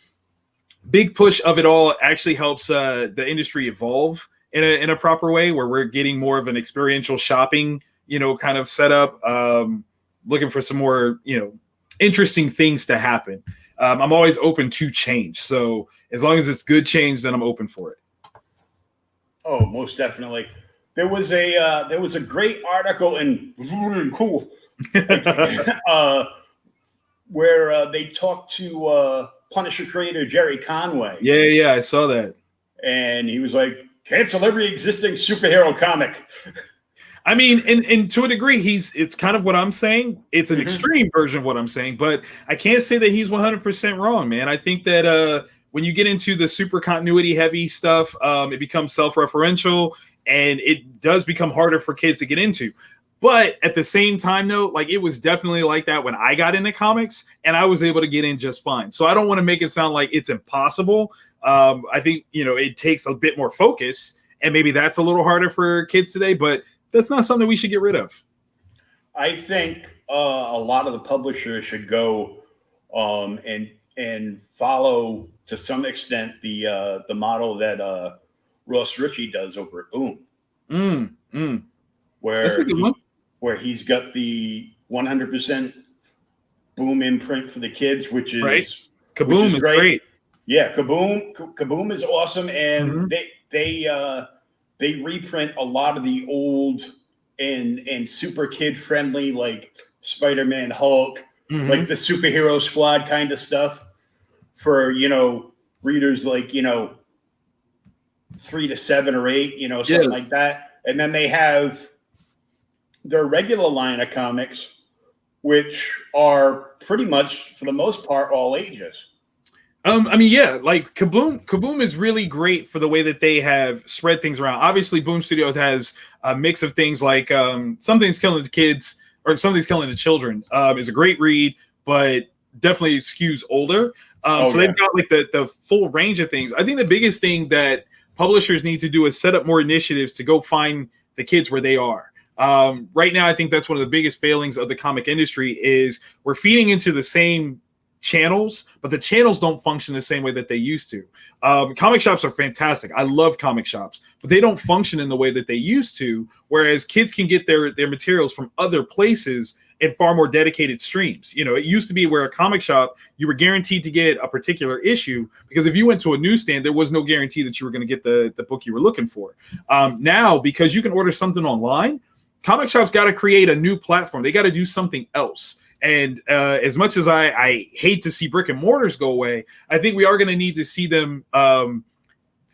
big push of it all actually helps the industry evolve in a proper way, where we're getting more of an experiential shopping, kind of setup. Looking for some more, interesting things to happen. I'm always open to change. So as long as it's good change, then I'm open for it. Oh, most definitely. There was a great article in cool where they talked to Punisher creator Jerry Conway. Yeah, I saw that. And he was like, cancel every existing superhero comic. I mean, and to a degree, it's kind of what I'm saying. It's an extreme version of what I'm saying, but I can't say that he's 100% wrong, man. I think that when you get into the super continuity heavy stuff, it becomes self-referential, and it does become harder for kids to get into. But at the same time, though, like, it was definitely like that when I got into comics, and I was able to get in just fine. So I don't want to make it sound like it's impossible. I think, it takes a bit more focus, and maybe that's a little harder for kids today, but that's not something we should get rid of. I think a lot of the publishers should go and follow to some extent the model that Ross Ritchie does over at Boom. Where he's got the 100% Boom imprint for the kids, which is right. Kaboom is great. Yeah, Kaboom is awesome, and they reprint a lot of the old and super kid friendly, like Spider-Man, Hulk, like the superhero squad kind of stuff for, readers like, 3 to 7 or 8, something like that. And then they have their regular line of comics, which are pretty much, for the most part, all ages. Like Kaboom is really great for the way that they have spread things around. Obviously, Boom Studios has a mix of things like Something's Killing the Kids or Something's Killing the Children is a great read, but definitely skews older. They've got like the full range of things. I think the biggest thing that publishers need to do is set up more initiatives to go find the kids where they are. Right now, I think that's one of the biggest failings of the comic industry is we're feeding into the same channels, but the channels don't function the same way that they used to. Comic shops are fantastic. I love comic shops, but they don't function in the way that they used to, whereas kids can get their materials from other places in far more dedicated streams. It used to be where a comic shop, you were guaranteed to get a particular issue, because if you went to a newsstand, there was no guarantee that you were going to get the book you were looking for. Now, because you can order something online, comic shops got to create a new platform. They got to do something else. And as much as I hate to see brick and mortars go away, I think we are going to need to see them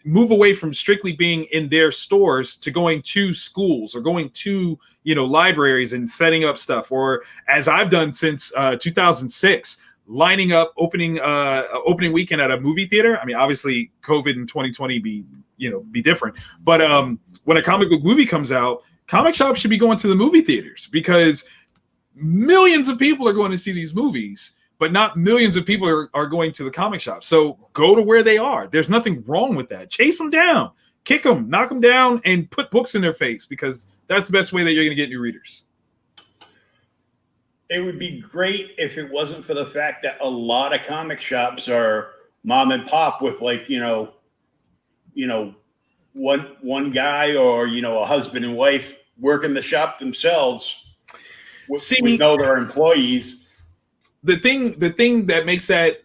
move away from strictly being in their stores to going to schools or going to, libraries and setting up stuff. Or as I've done since 2006, lining up opening weekend at a movie theater. I mean, obviously COVID in 2020 be different. But when a comic book movie comes out, comic shops should be going to the movie theaters, because millions of people are going to see these movies, but not millions of people are going to the comic shop. So go to where they are. There's nothing wrong with that. Chase them down, kick them, knock them down, and put books in their face, because that's the best way that you're going to get new readers. It would be great if it wasn't for the fact that a lot of comic shops are mom and pop with one guy or, a husband and wife working the shop themselves. We know they're employees. The thing that makes that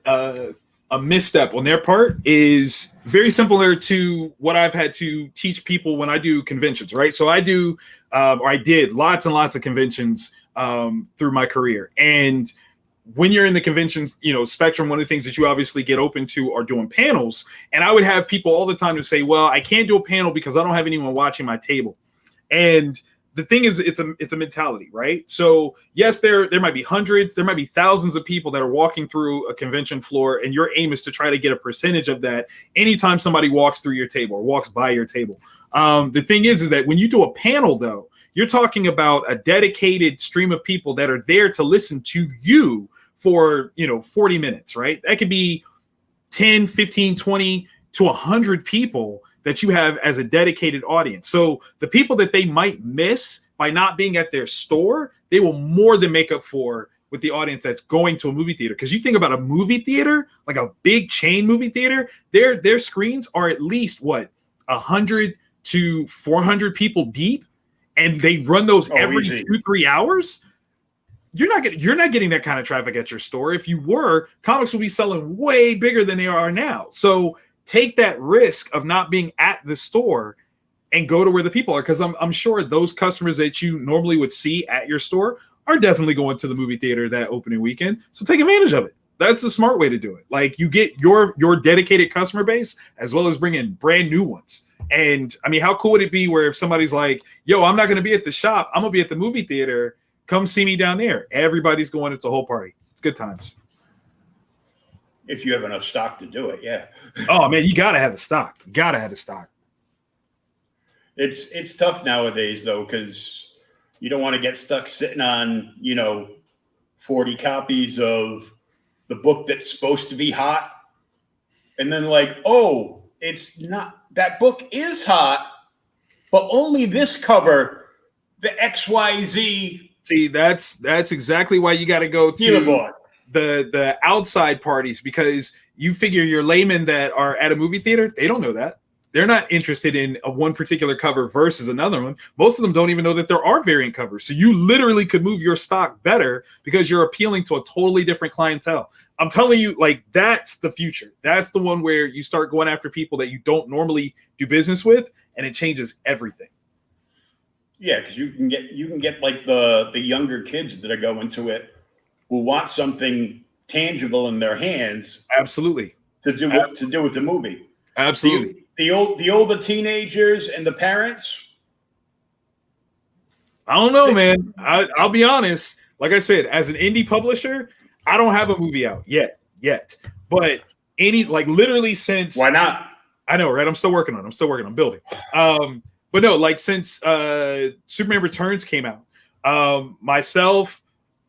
a misstep on their part is very similar to what I've had to teach people when I do conventions, right? So I do, or I did lots and lots of conventions through my career. And when you're in the conventions, spectrum, one of the things that you obviously get open to are doing panels. And I would have people all the time to say, well, I can't do a panel because I don't have anyone watching my table. And the thing is, it's a mentality, right? So yes, there might be hundreds, there might be thousands of people that are walking through a convention floor, and your aim is to try to get a percentage of that anytime somebody walks through your table or walks by your table. The thing is that when you do a panel, though, you're talking about a dedicated stream of people that are there to listen to you for 40 minutes, right? That could be 10, 15, 20 to 100 people that you have as a dedicated audience. So the people that they might miss by not being at their store, they will more than make up for with the audience that's going to a movie theater. Because you think about a movie theater, like a big chain movie theater, their screens are at least 100 to 400 people deep, and they run those every easy. 2-3 hours. You're not getting that kind of traffic at your store. If you were, comics would be selling way bigger than they are now. So take that risk of not being at the store and go to where the people are, because I'm sure those customers that you normally would see at your store are definitely going to the movie theater that opening weekend. So take advantage of it. That's a smart way to do it. Like, you get your dedicated customer base as well as bring in brand new ones. And I mean, how cool would it be where if somebody's like, yo, I'm not going to be at the shop, I'm going to be at the movie theater, come see me down there. Everybody's going. It's a whole party. It's good times. If you have enough stock to do it, yeah. Oh man, you gotta have the stock. You gotta have the stock. It's tough nowadays though, because you don't want to get stuck sitting on 40 copies of the book that's supposed to be hot, and then like, oh, it's not. That book is hot, but only this cover, the XYZ. See, that's exactly why you got to go to the outside parties, because you figure your laymen that are at a movie theater, they don't know that. They're not interested in one particular cover versus another one. Most of them don't even know that there are variant covers. So you literally could move your stock better because you're appealing to a totally different clientele. I'm telling you, like, that's the future. That's the one where you start going after people that you don't normally do business with, and it changes everything. Yeah, because you can get like the younger kids that are going to it who want something tangible in their hands. Absolutely. To do with the movie. Absolutely. The older teenagers and the parents. I don't know, man. I'll be honest. Like I said, as an indie publisher, I don't have a movie out yet. But literally since. Why not? I know, right? I'm still working on it. I'm building. But no, like since Superman Returns came out, myself,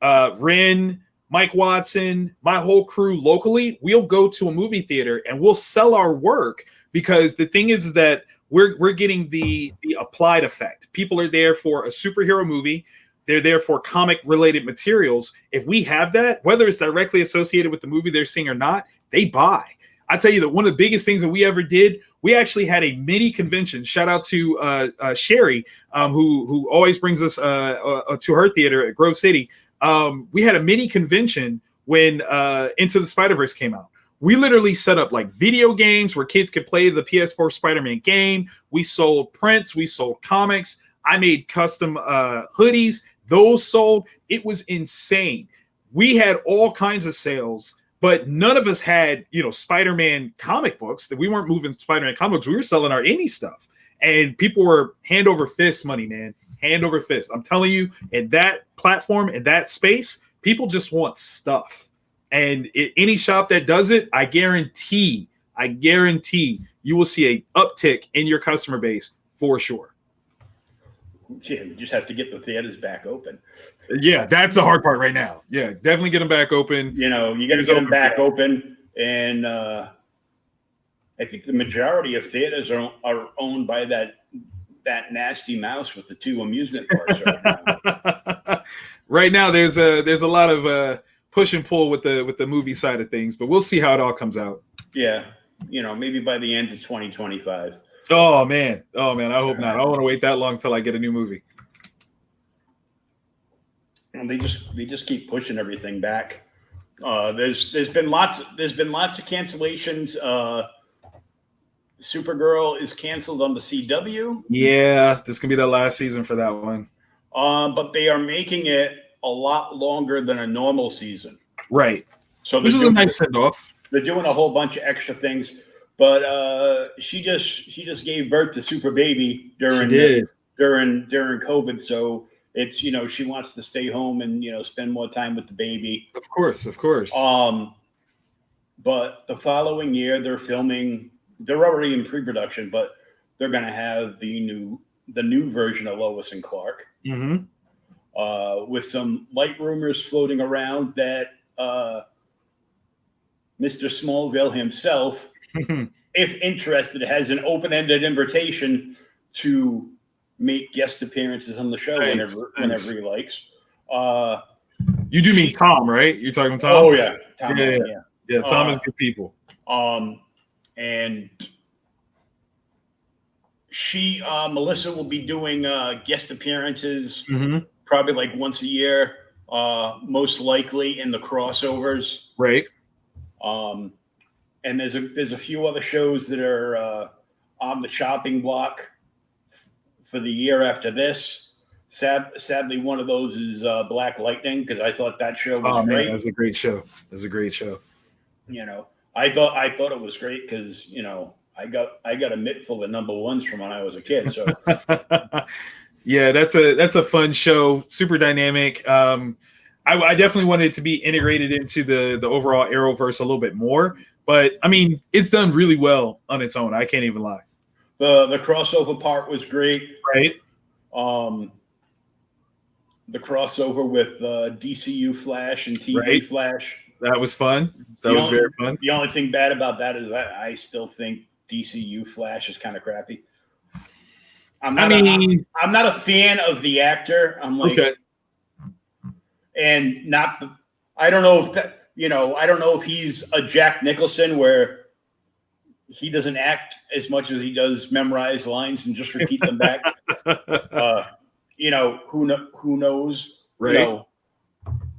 Ren, Mike Watson, my whole crew locally, we'll go to a movie theater and we'll sell our work, because the thing is that we're getting the applied effect. People are there for a superhero movie. They're there for comic related materials. If we have that, whether it's directly associated with the movie they're seeing or not, they buy. I tell you that one of the biggest things that we ever did, we actually had a mini convention. Shout out to Sherry, who always brings us to her theater at Grove City. We had a mini convention when Into the Spider-Verse came out. We literally set up like video games where kids could play the PS4 Spider-Man game. We sold prints. We sold comics. I made custom hoodies. Those sold. It was insane. We had all kinds of sales, but none of us had, Spider-Man comic books. That we weren't moving Spider-Man comic books. We were selling our indie stuff, and people were hand over fist money, man. Hand over fist. I'm telling you, in that platform, in that space, people just want stuff. And any shop that does it, I guarantee you will see an uptick in your customer base for sure. Yeah, you just have to get the theaters back open. Yeah, that's the hard part right now. Yeah, definitely get them back open. You got to get them back open. And I think the majority of theaters are owned by that nasty mouse with the 2 amusement parks right now. Right now, there's a lot of push and pull with the movie side of things, but we'll see how it all comes out. Yeah, maybe by the end of 2025. Oh man, I hope not. I don't want to wait that long till I get a new movie. And they just keep pushing everything back. There's been lots of cancellations. Supergirl is canceled on the CW. Yeah, this can be the last season for that one. But they are making it a lot longer than a normal season. Right. So this is a nice send off. They're doing a whole bunch of extra things, but she just gave birth to Super Baby during COVID. So it's she wants to stay home and spend more time with the baby. Of course. But the following year they're filming. They're already in pre-production, but they're going to have the new version of Lois and Clark. Mm-hmm. With some light rumors floating around that Mr. Smallville himself, if interested, has an open-ended invitation to make guest appearances on the show whenever he likes. You do mean Tom, right? You're talking Tom? Oh yeah, Tom. Yeah, Yeah. yeah. Tom is good people. And Melissa will be doing guest appearances probably like once a year, most likely in the crossovers. Right. And there's a few other shows that are on the chopping block for the year after this. Sadly, one of those is Black Lightning, because I thought that show was great. Man, that's a great show. That's a great show. I thought it was great because I got a mitt full of number ones from when I was a kid. So yeah, that's a fun show, super dynamic. I definitely wanted it to be integrated into the overall Arrowverse a little bit more, but I mean, it's done really well on its own. I can't even lie. The crossover part was great. Right. The crossover with DCU Flash and TV Flash. That was fun. That was very fun. The only thing bad about that is that I still think DCU Flash is kind of crappy. I'm not a fan of the actor. I'm like, okay. And I don't know if that, I don't know if he's a Jack Nicholson where he doesn't act as much as he does memorize lines and just repeat them back. Who knows? Right.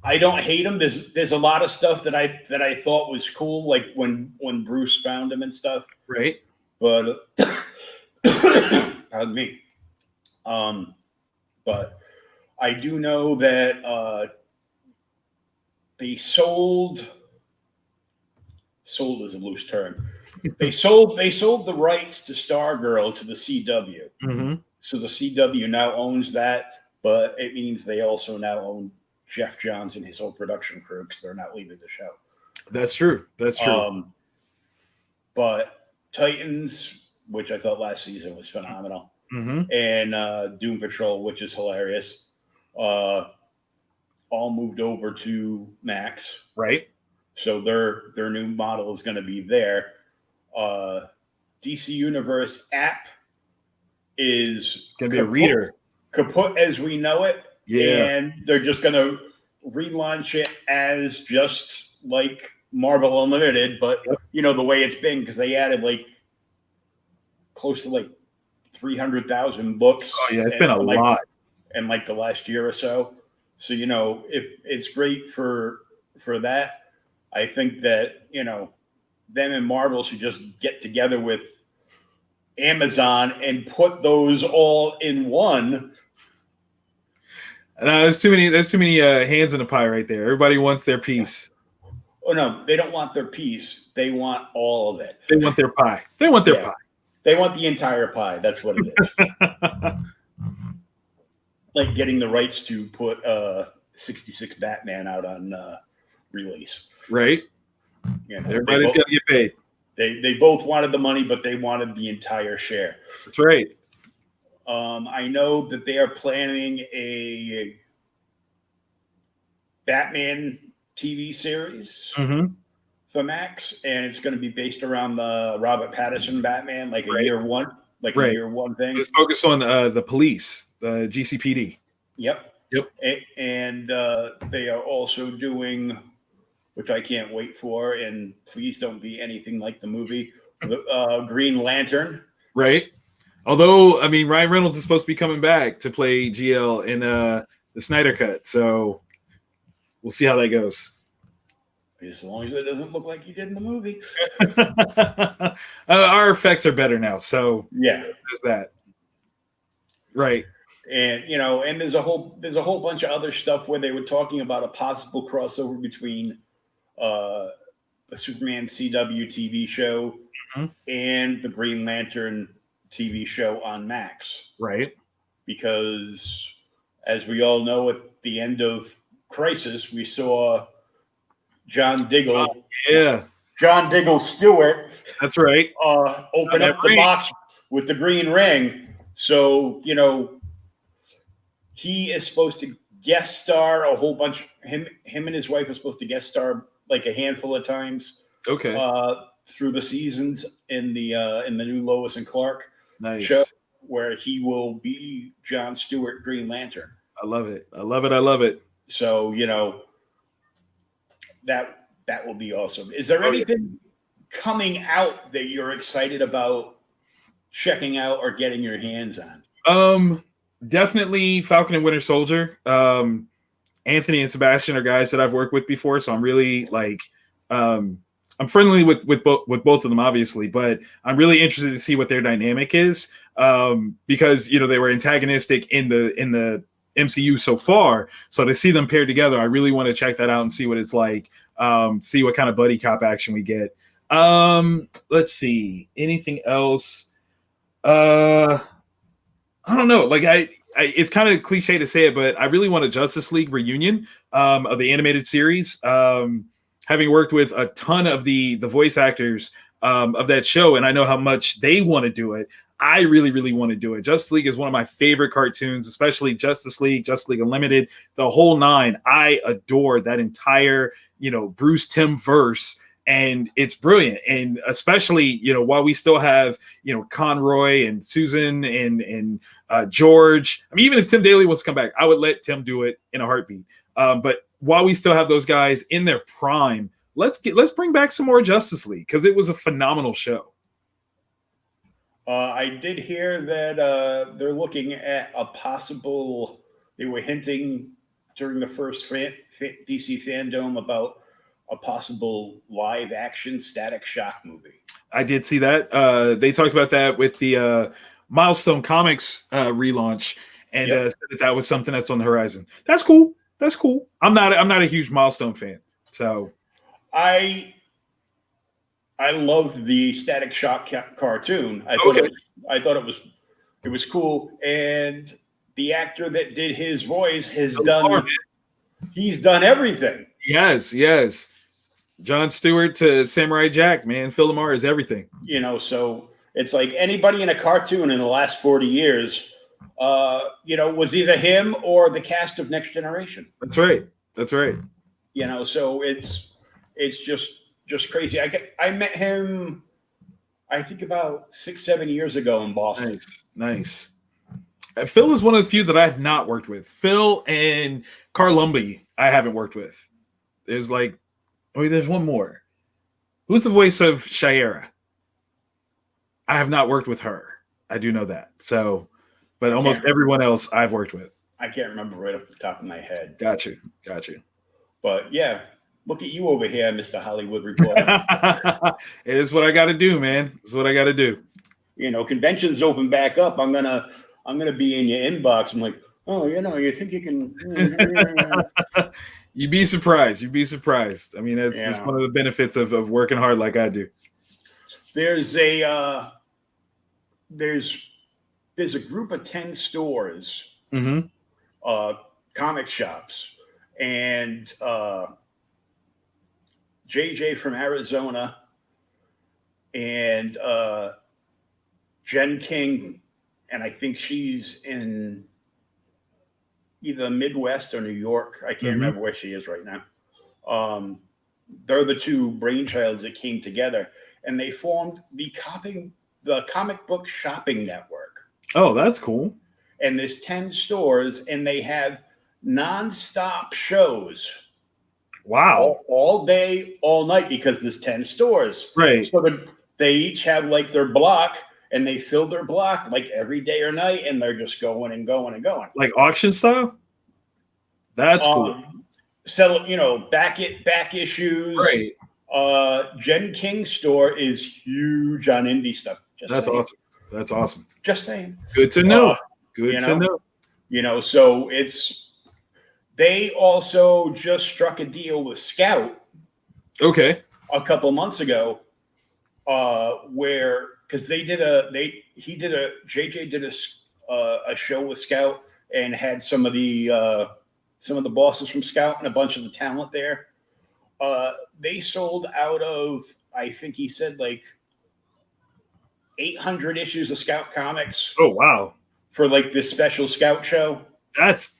I don't hate him. There's a lot of stuff that I thought was cool, like when Bruce found him and stuff. Right. But pardon me. But I do know that they sold is a loose term. They sold the rights to Stargirl to the CW. Mm-hmm. So the CW now owns that, but it means they also now own Jeff Johns and his whole production crew because they're not leaving the show. That's true. That's true. But Titans, which I thought last season was phenomenal, and Doom Patrol, which is hilarious, all moved over to Max. Right. So their new model is going to be there. DC Universe app is going to be a reader. Kaput as we know it. Yeah. And they're just going to relaunch it as just like Marvel Unlimited, but the way it's been, because they added like close to like 300,000 books. Oh yeah, it's been a lot in like the last year or so. So it's great for that. I think that them and Marvel should just get together with Amazon and put those all in one. There's too many hands in the pie right there. Everybody wants their piece. Oh no, they don't want their piece. They want all of it. They want their pie. They want their pie. They want the entire pie. That's what it is. Like getting the rights to put 66 Batman out on release. Right. Everybody's got to get paid. They both wanted the money, but they wanted the entire share. That's right. I know that they are planning a Batman TV series for Max, and it's going to be based around the Robert Pattinson Batman, like a year one thing. It's focused on the police, the GCPD. Yep. And they are also doing, which I can't wait for, and please don't be anything like the movie, the Green Lantern. Right. Although, I mean, Ryan Reynolds is supposed to be coming back to play GL in the Snyder Cut, so we'll see how that goes. As long as it doesn't look like he did in the movie. Our effects are better now, so yeah, there's that. Right. And and there's a whole bunch of other stuff where they were talking about a possible crossover between the Superman CW TV show and the Green Lantern TV show on Max. Right. Because as we all know, at the end of Crisis, we saw John Diggle. John Diggle Stewart. That's right. Open up the box with the green ring. So, he is supposed to guest star a whole bunch. Him and his wife are supposed to guest star like a handful of times. Okay. Through the seasons in the new Lois and Clark show, where he will be John Stewart Green Lantern. I love it. I love it. I love it. So that will be awesome. Is there Oh, yeah. anything coming out that you're excited about checking out or getting your hands on? Definitely Falcon and Winter Soldier. Anthony and Sebastian are guys that I've worked with before, so I'm really like, I'm friendly with both of them, obviously, but I'm really interested to see what their dynamic is, because they were antagonistic in the MCU so far. So to see them paired together, I really want to check that out and see what it's like. See what kind of buddy cop action we get. Let's see, anything else. I don't know. Like it's kind of cliche to say it, but I really want a Justice League reunion of the animated series. Having worked with a ton of the voice actors of that show, and I know how much they want to do it. I really, really want to do it. Justice League is one of my favorite cartoons, especially Justice League Unlimited, the whole nine. I adore that entire, Bruce Timm verse. And it's brilliant. And especially, while we still have, Conroy and Susan and George. I mean, even if Tim Daly wants to come back, I would let Tim do it in a heartbeat. But while we still have those guys in their prime, let's bring back some more Justice League, because it was a phenomenal show. I did hear that they're looking at a possible. They were hinting during the first DC Fandom about a possible live action Static Shock movie. I did see that. They talked about that with the Milestone Comics relaunch, and said that was something that's on the horizon. That's cool. That's cool. I'm not a huge Milestone fan, so I loved the Static Shock cartoon. I thought it was cool, and the actor that did his voice he's done everything. Yes. Jon Stewart to Samurai Jack, man. Phil Lamar is everything. So it's like anybody in a cartoon in the last 40 years, was either him or the cast of Next Generation. That's right. So it's just crazy. I met him, I think about 6-7 years ago in Boston. Nice. Phil is one of the few that I have not worked with. Phil and Carl Lumbly, I haven't worked with. There's one more. Who's the voice of Shaira? I have not worked with her. I do know that. So, but almost everyone else I've worked with. I can't remember right off the top of my head. Got you. But yeah, look at you over here, Mr. Hollywood Reporter. It is what I got to do, man. It's what I got to do. Conventions open back up. I'm gonna be in your inbox. I'm like, oh, you think you can? You'd be surprised. I mean, that's just one of the benefits of working hard like I do. There's a group of 10 stores, comic shops, and JJ from Arizona and Jen King, and I think she's in either Midwest or New York. I can't remember where she is right now. They're the two brainchilds that came together, and they formed the comic book shopping network. Oh, that's cool. And there's 10 stores, and they have nonstop shows. Wow. All day, all night, because there's 10 stores. Right. So they each have like their block, and they fill their block like every day or night, and they're just going and going and going. Like auction style? That's cool. Sell, back issues. Right. Jen King's store is huge on indie stuff. Awesome. That's awesome. Just saying. Good to know. So they also just struck a deal with Scout. Okay. A couple months ago, because JJ did a show with Scout and had some of the bosses from Scout and a bunch of the talent there. They sold out of, I think he said, like 800 issues of Scout comics. Oh, wow. For like this special Scout show. That's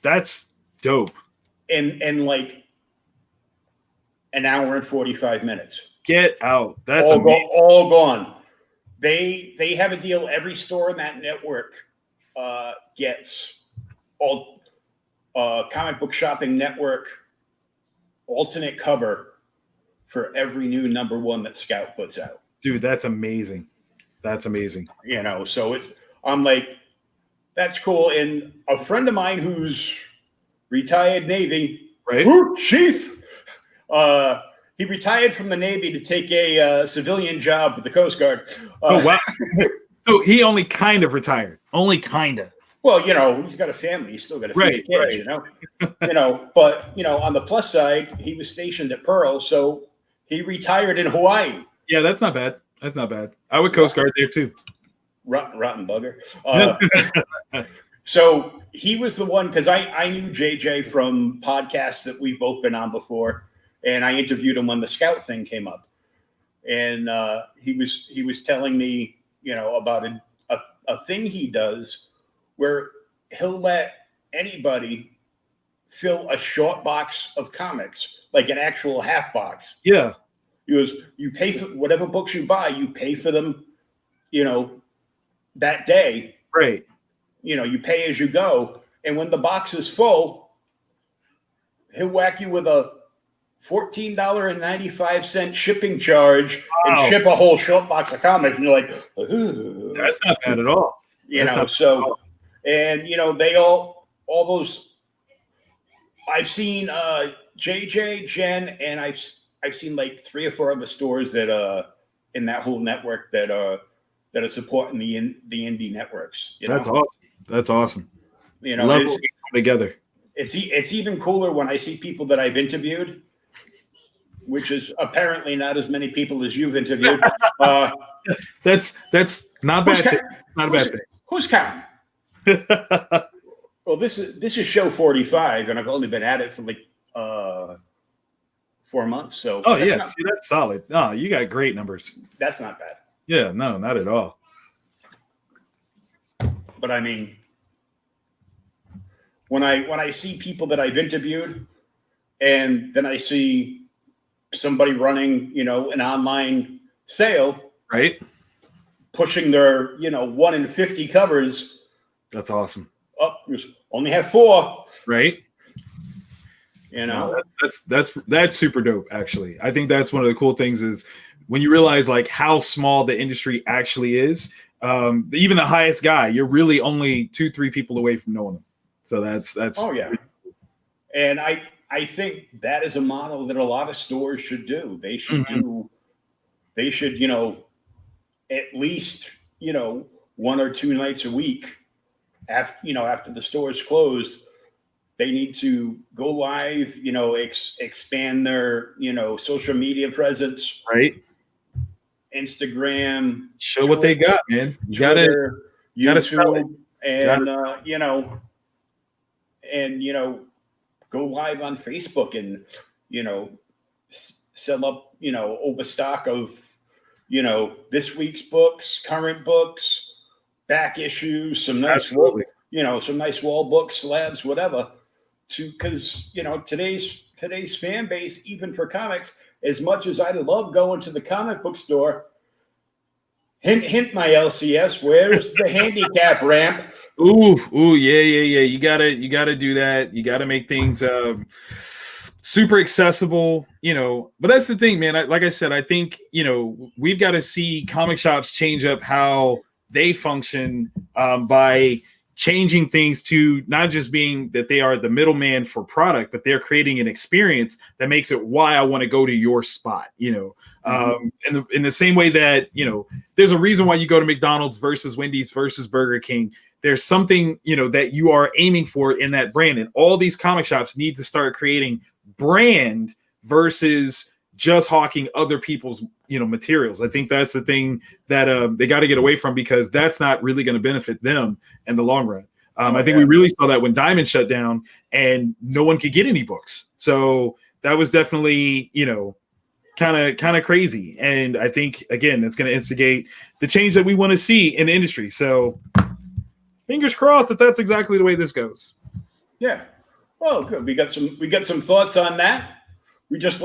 dope. In like an hour and 45 minutes. Get out. That's all gone. They have a deal. Every store in that network gets all comic book shopping network alternate cover for every new #1 that Scout puts out. Dude, that's amazing. That's amazing. You know, so I'm like, that's cool. And a friend of mine who's retired Navy, Right? Ooh, chief, he retired from the Navy to take a civilian job with the Coast Guard. Oh, wow. So he only kind of retired. Only kind of. Well, you know, he's got a family. He's still got to feed the kids, you know. But on the plus side, he was stationed at Pearl, so he retired in Hawaii. Yeah, that's not bad. That's not bad. I would Coast Guard there too. Rotten bugger. So he was the one, because I knew JJ from podcasts that we've both been on before, and I interviewed him when the Scout thing came up, and he was telling me, about a thing he does where he'll let anybody fill a short box of comics, like an actual half box. Yeah. He goes, you pay for whatever books you buy, you pay for them, that day. Right. You pay as you go. And when the box is full, he'll whack you with a $14.95 shipping charge and ship a whole short box of comics. And you're like, ooh. That's not bad at all. And they all those, I've seen JJ, Jen, and I've seen like 3 or 4 other stores that in that whole network that are supporting the indie networks. That's awesome. That's awesome. Love it's together. It's even cooler when I see people that I've interviewed, which is apparently not as many people as you've interviewed. That's not bad. Not a bad thing. Who's counting? Well, this is show 45, and I've only been at it for like 4 months. So that's solid. Oh, you got great numbers. That's not bad. Yeah, no, not at all. But I mean, when I see people that I've interviewed, and then I see somebody running, an online sale, right, pushing their 1 in 50 covers. That's awesome. Oh, only have 4. Right. That's super dope. Actually, I think that's one of the cool things is when you realize like how small the industry actually is. Even the highest guy, you're really only 2-3 people away from knowing them. So that's. Oh yeah. And I think that is a model that a lot of stores should do. They should They should, at least 1 or 2 nights a week after the stores close, they need to go live, expand their, social media presence. Right. Instagram. Show what they got, man. You gotta sell it. And, go live on Facebook and, sell up, overstock of, this week's books, current books, back issues, some nice, some nice wall books, slabs, whatever. Because today's fan base, even for comics, as much as I love going to the comic book store, hint, my LCS, where's the handicap ramp? Ooh, yeah. You gotta do that. You gotta make things super accessible, But that's the thing, man. Like I said, I think we've got to see comic shops change up how they function by changing things to not just being that they are the middleman for product, but they're creating an experience that makes it why I want to go to your spot, in the same way that, there's a reason why you go to McDonald's versus Wendy's versus Burger King. There's something, that you are aiming for in that brand. And all these comic shops need to start creating brand versus just hawking other people's, materials. I think that's the thing that they got to get away from, because that's not really going to benefit them in the long run. I think we really saw that when Diamond shut down and no one could get any books. So that was definitely, kind of crazy. And I think, again, it's going to instigate the change that we want to see in the industry. So fingers crossed that that's exactly the way this goes. Yeah. Well, good. We got some thoughts on that. We just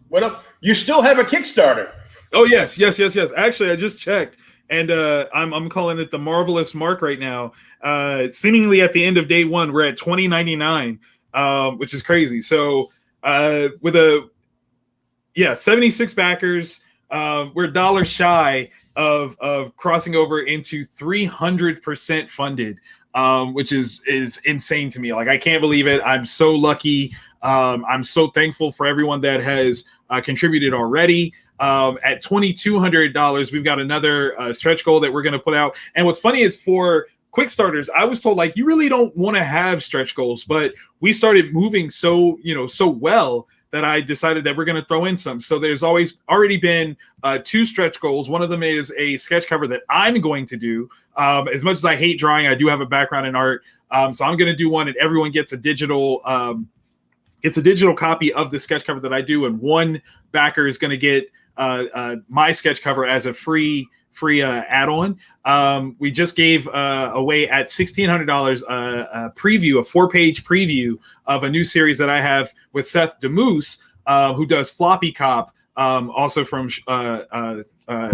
what up? You still have a Kickstarter? Oh yes. Actually, I just checked, and I'm calling it the Marvelous Mark right now. Seemingly at the end of day 1, we're at $20.99, which is crazy. So with Yeah, 76 backers. We're $1 shy of crossing over into 300% funded, which is insane to me. Like, I can't believe it. I'm so lucky. I'm so thankful for everyone that has contributed already. At $2,200, we've got another stretch goal that we're going to put out. And what's funny is, for quick starters, I was told, like, you really don't want to have stretch goals, but we started moving so well that I decided that we're going to throw in some. So there's already been 2 stretch goals. One of them is a sketch cover that I'm going to do. As much as I hate drawing, I do have a background in art. So I'm going to do one, and everyone gets a digital copy of the sketch cover that I do. And one backer is going to get my sketch cover as a free add-on. We just gave away at $1,600 a preview, a 4-page preview of a new series that I have with Seth DeMoose, who does Floppy Cop, also from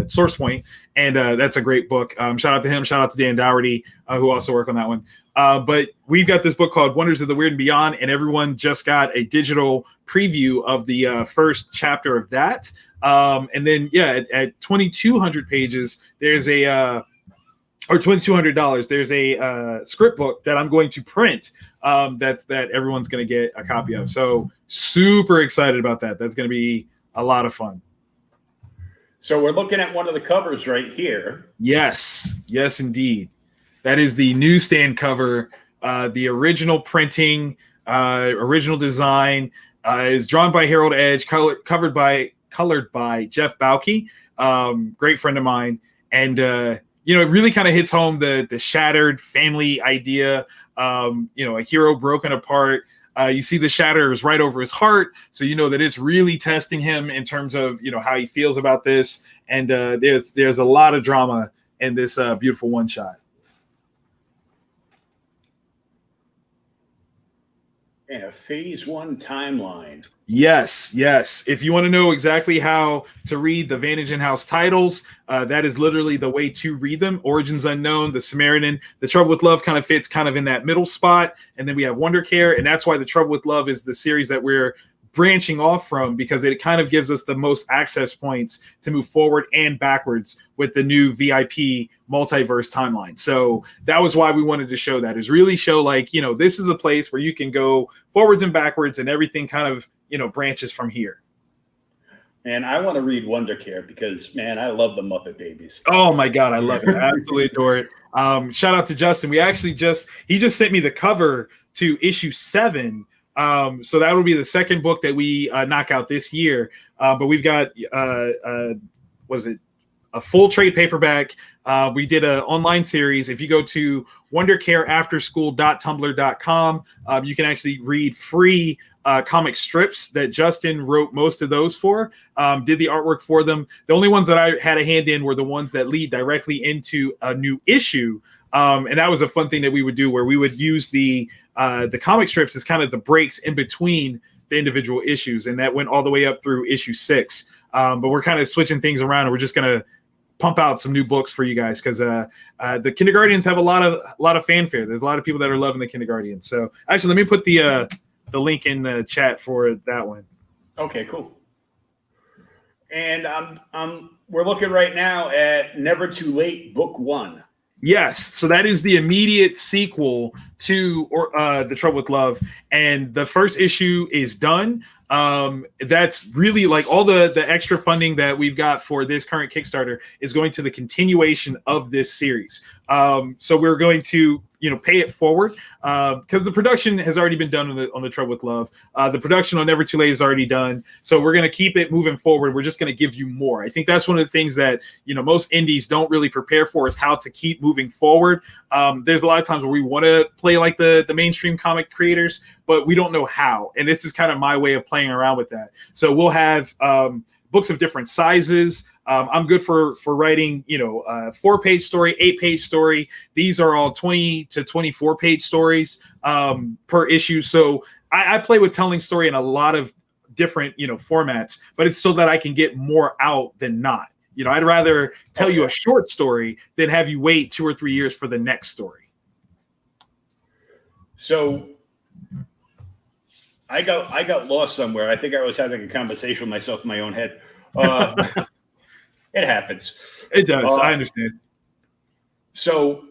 Source Point, and that's a great book. Shout out to him. Shout out to Dan Dougherty, who also worked on that one. But we've got this book called Wonders of the Weird and Beyond, and everyone just got a digital preview of the first chapter of that. And then, at 2,200 pages, there's or $2,200, there's a script book that I'm going to print that everyone's going to get a copy of. So super excited about that. That's going to be a lot of fun. So we're looking at one of the covers right here. Yes, indeed. That is the newsstand cover. The original printing, original design is drawn by Harold Edge, colored by Jeff Balke, great friend of mine. And, it really kind of hits home the shattered family idea, a hero broken apart. You see the shatters right over his heart. So that it's really testing him in terms of, how he feels about this. And there's a lot of drama in this beautiful one shot. And a phase 1 timeline. Yes. If you want to know exactly how to read the Vantage Inhouse titles, that is literally the way to read them. Origins Unknown, The Samaritan, The Trouble with Love kind of fits kind of in that middle spot. And then we have Wonder Care. And that's why The Trouble with Love is the series that we're branching off from, because it kind of gives us the most access points to move forward and backwards with the new VIP multiverse timeline. So that was why we wanted to show that, is really show, like, this is a place where you can go forwards and backwards, and everything kind of, branches from here. And I want to read Wonder Care because, man, I love the Muppet Babies. Oh my God, I love it. I absolutely adore it. Shout out to Justin. He just sent me the cover to issue 7. So that will be the second book that we knock out this year. But we've got a full trade paperback. We did an online series. If you go to wondercareafterschool.tumblr.com, you can actually read free comic strips that Justin wrote most of those for, did the artwork for them. The only ones that I had a hand in were the ones that lead directly into a new issue. And that was a fun thing that we would do, where we would use the comic strips as kind of the breaks in between the individual issues. And that went all the way up through issue 6. But we're kind of switching things around, and we're just going to pump out some new books for you guys, because the Kindergartens have a lot of fanfare. There's a lot of people that are loving the Kindergartens. So actually, let me put the link in the chat for that one. Okay, cool. And we're looking right now at Never Too Late, Book 1. Yes, so that is the immediate sequel to The Trouble with Love, and the first issue is done. That's really, like, all the extra funding that we've got for this current Kickstarter is going to the continuation of this series. So we're going to pay it forward, because the production has already been done on the Trouble with Love. The production on Never Too Late is already done. So we're going to keep it moving forward. We're just going to give you more. I think that's one of the things that, most indies don't really prepare for, is how to keep moving forward. There's a lot of times where we want to play like the mainstream comic creators, but we don't know how. And this is kind of my way of playing around with that. So we'll have books of different sizes. I'm good for writing, 4-page story, 8-page story. These are all 20 to 24-page stories per issue. So I play with telling story in a lot of different, formats, but it's so that I can get more out than not. I'd rather tell you a short story than have you wait 2 or 3 years for the next story. So I got lost somewhere. I think I was having a conversation with myself in my own head. It happens. It does. I understand. So,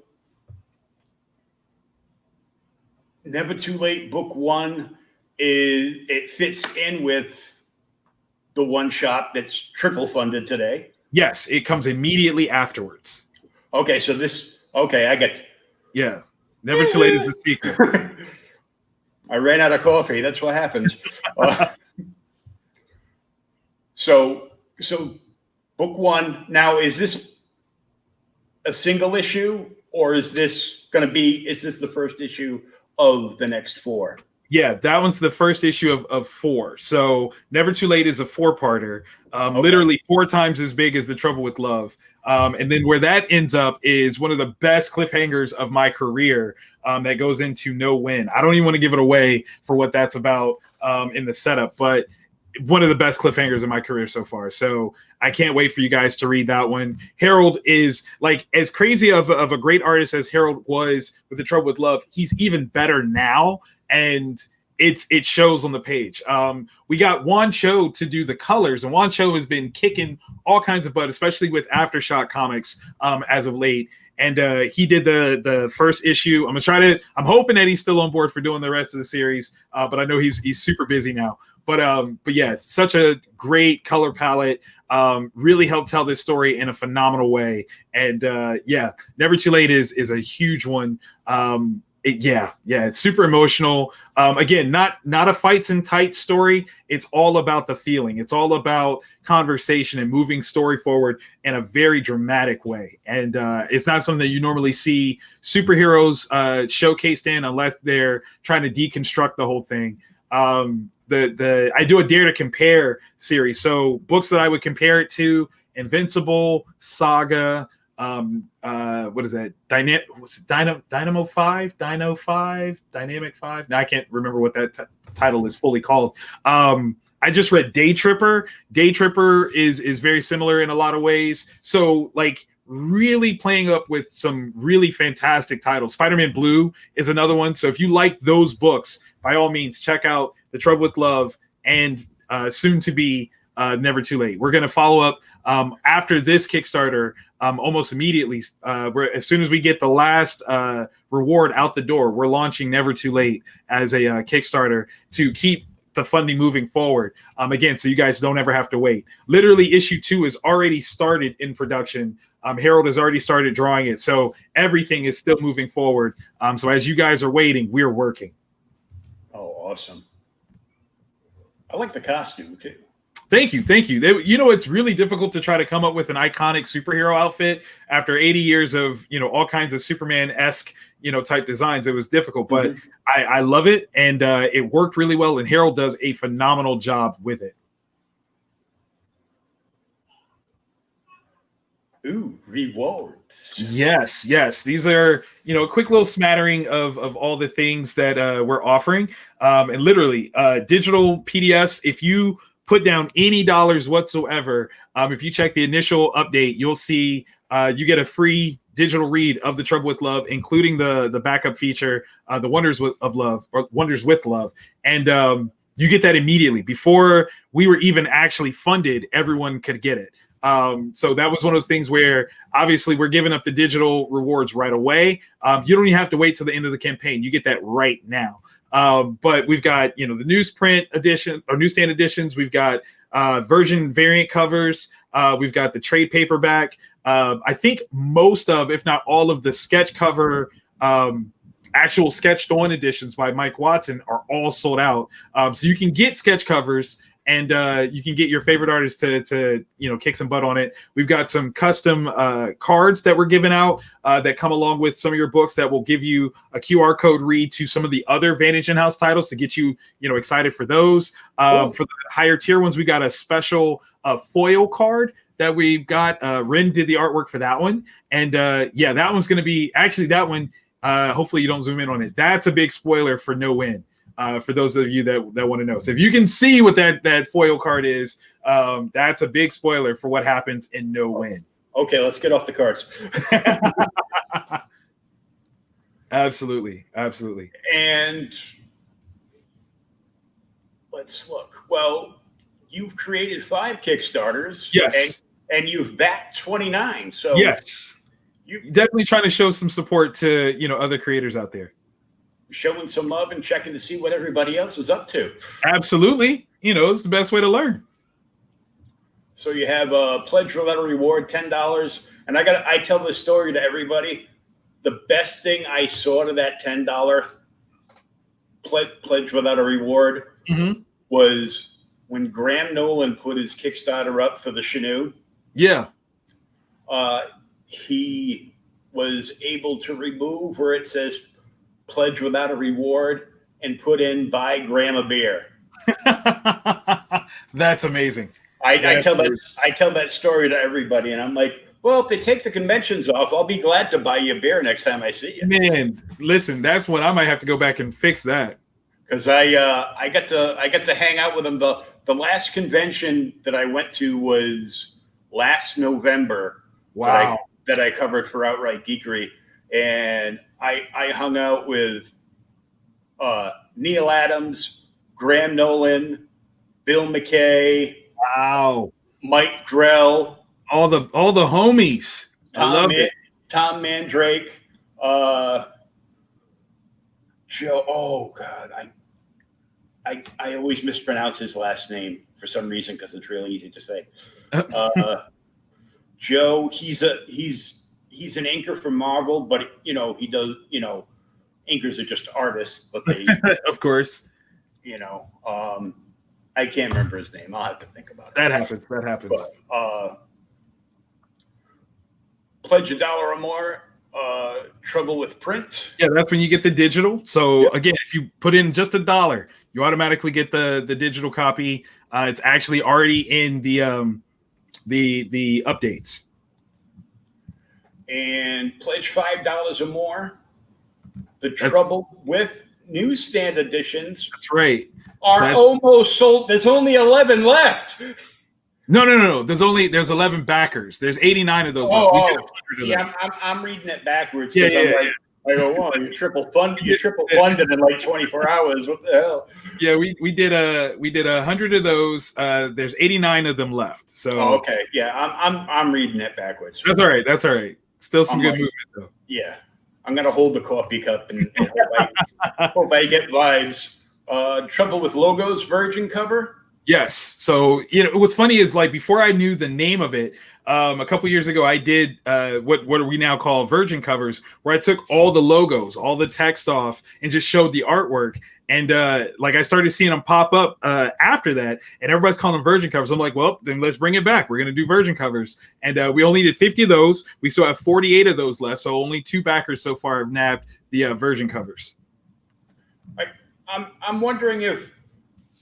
Never Too Late, book one it fits in with the one shot that's triple funded today. Yes, it comes immediately afterwards. Okay, so I get. Yeah, Never Too Late is the sequel. I ran out of coffee. That's what happens. So book one. Now, is this a single issue, or is this the first issue of the next four? Yeah, that one's the first issue of four. So Never Too Late is a four-parter, literally 4 times as big as The Trouble with Love. And then where that ends up is one of the best cliffhangers of my career that goes into No Win. I don't even want to give it away for what that's about in the setup, but one of the best cliffhangers of my career so far. So I can't wait for you guys to read that one. Harold is like as crazy of a great artist as Harold was with The Trouble with Love. He's even better now. And it shows on the page. We got Juan Cho to do the colors, and Juan Cho has been kicking all kinds of butt, especially with Aftershock Comics as of late. And he did the first issue. I'm hoping that he's still on board for doing the rest of the series, but I know he's super busy now. But yeah, such a great color palette. Really helped tell this story in a phenomenal way. And yeah, Never Too Late is a huge one. It's super emotional. Again, not a fights and tights story. It's all about the feeling. It's all about conversation and moving story forward in a very dramatic way. And it's not something that you normally see superheroes showcased in unless they're trying to deconstruct the whole thing. I do a Dare to Compare series. So books that I would compare it to: Invincible, Saga, what is that? Dynamo 5? Dino 5? Dynamic 5? No, I can't remember what that title is fully called. I just read Day Tripper. Day Tripper is very similar in a lot of ways. So like really playing up with some really fantastic titles. Spider-Man Blue is another one. So if you like those books, by all means, check out The Trouble with Love and soon to be Never Too Late. We're going to follow up after this Kickstarter almost immediately. As soon as we get the last reward out the door, we're launching Never Too Late as a Kickstarter to keep the funding moving forward. Again, so you guys don't ever have to wait. Literally, issue 2 is already started in production. Harold has already started drawing it. So everything is still moving forward. So as you guys are waiting, we're working. Oh, awesome. I like the costume too. Thank you. It's really difficult to try to come up with an iconic superhero outfit after 80 years of, all kinds of Superman-esque, type designs. It was difficult, but I love it. And it worked really well. And Harold does a phenomenal job with it. Ooh, rewards. Yes. These are, a quick little smattering of all the things that we're offering. And literally digital PDFs. If you put down any dollars whatsoever, if you check the initial update, you'll see you get a free digital read of The Trouble with Love, including the backup feature, The Wonders of Love, or Wonders with Love. And you get that immediately. Before we were even actually funded, everyone could get it. So that was one of those things where obviously we're giving up the digital rewards right away. You don't even have to wait till the end of the campaign. You get that right now. But we've got, the newsprint edition or newsstand editions. We've got Virgin variant covers. We've got the trade paperback. I think most of, if not all of the sketch cover, actual sketched on editions by Mike Watson are all sold out. So you can get sketch covers and you can get your favorite artist to kick some butt on it. We've got some custom cards that we're giving out that come along with some of your books that will give you a QR code read to some of the other Vantage in-house titles to get you, excited for those. For the higher tier ones, we got a special foil card that we've got. Ren did the artwork for that one. And that one's going to be, actually that one, hopefully you don't zoom in on it. That's a big spoiler for No Win. For those of you that want to know. So if you can see what that foil card is, that's a big spoiler for what happens in No Win. Okay, let's get off the cards. Absolutely. And let's look. Well, you've created 5 Kickstarters. Yes. And you've backed 29. So Yes. you Definitely trying to show some support to, other creators out there. showing some love and checking to see what everybody else is up to. Absolutely. It's the best way to learn. So you have a pledge letter reward, $10. And I tell this story to everybody. The best thing I saw to that $10 pledge without a reward was when Graham Nolan put his Kickstarter up for the Chenoo. Yeah. He was able to remove where it says pledge without a reward and put in buy Graham a beer. That's amazing. I tell that story to everybody, and I'm like, well, if they take the conventions off, I'll be glad to buy you a beer next time I see you. Man, listen, that's when I might have to go back and fix that. Because I got to hang out with him. The last convention that I went to was last November. Wow. That I covered for Outright Geekery, and I hung out with Neil Adams, Graham Nolan, Bill McKay. Wow. Mike Grell. All the homies. I love it. Tom Mandrake. Joe. Oh God, I always mispronounce his last name for some reason because it's really easy to say. Joe. He's an inker for Marvel, but he does. Inkers are just artists, but they of course. I can't remember his name. I'll have to think about it. That happens. But, pledge $1 or more. Trouble with print. Yeah, that's when you get the digital. So again, if you put in just $1, you automatically get the digital copy. It's actually already in the updates. And pledge $5 or more. The trouble with newsstand editions. That's right. Are almost sold. There's only 11 left. No. There's 11 backers. There's 89 of those left. See, I'm reading it backwards. Yeah. I go, wow, you triple funded in like 24 hours. What the hell? Yeah, we did 100 of those. There's 89 of them left. So okay, yeah, I'm reading it backwards. That's all right. Still some good movement though. Yeah, I'm gonna hold the coffee cup and hope I get vibes. Trouble with logos, Virgin cover. Yes. So what's funny is like before I knew the name of it, a couple years ago I did what we now call Virgin covers, where I took all the logos, all the text off, and just showed the artwork. And I started seeing them pop up after that, and everybody's calling them Virgin covers. I'm like, well, then let's bring it back. We're gonna do Virgin covers, and we only did 50 of those. We still have 48 of those left, so only 2 backers so far have nabbed the Virgin covers. I'm wondering if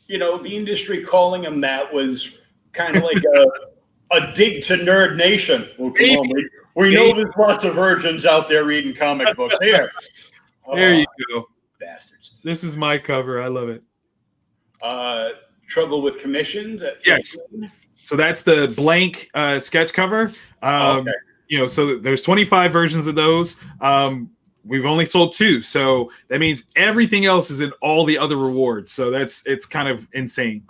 the industry calling them that was kind of like a dig to Nerd Nation. Well, come on, we know there's lots of virgins out there reading comic books. Here, there you go, bastards. This is my cover. I love it. Trouble with commissions. Yes. So that's the blank sketch cover. Okay. So there's 25 versions of those. We've only sold 2, so that means everything else is in all the other rewards. So it's kind of insane.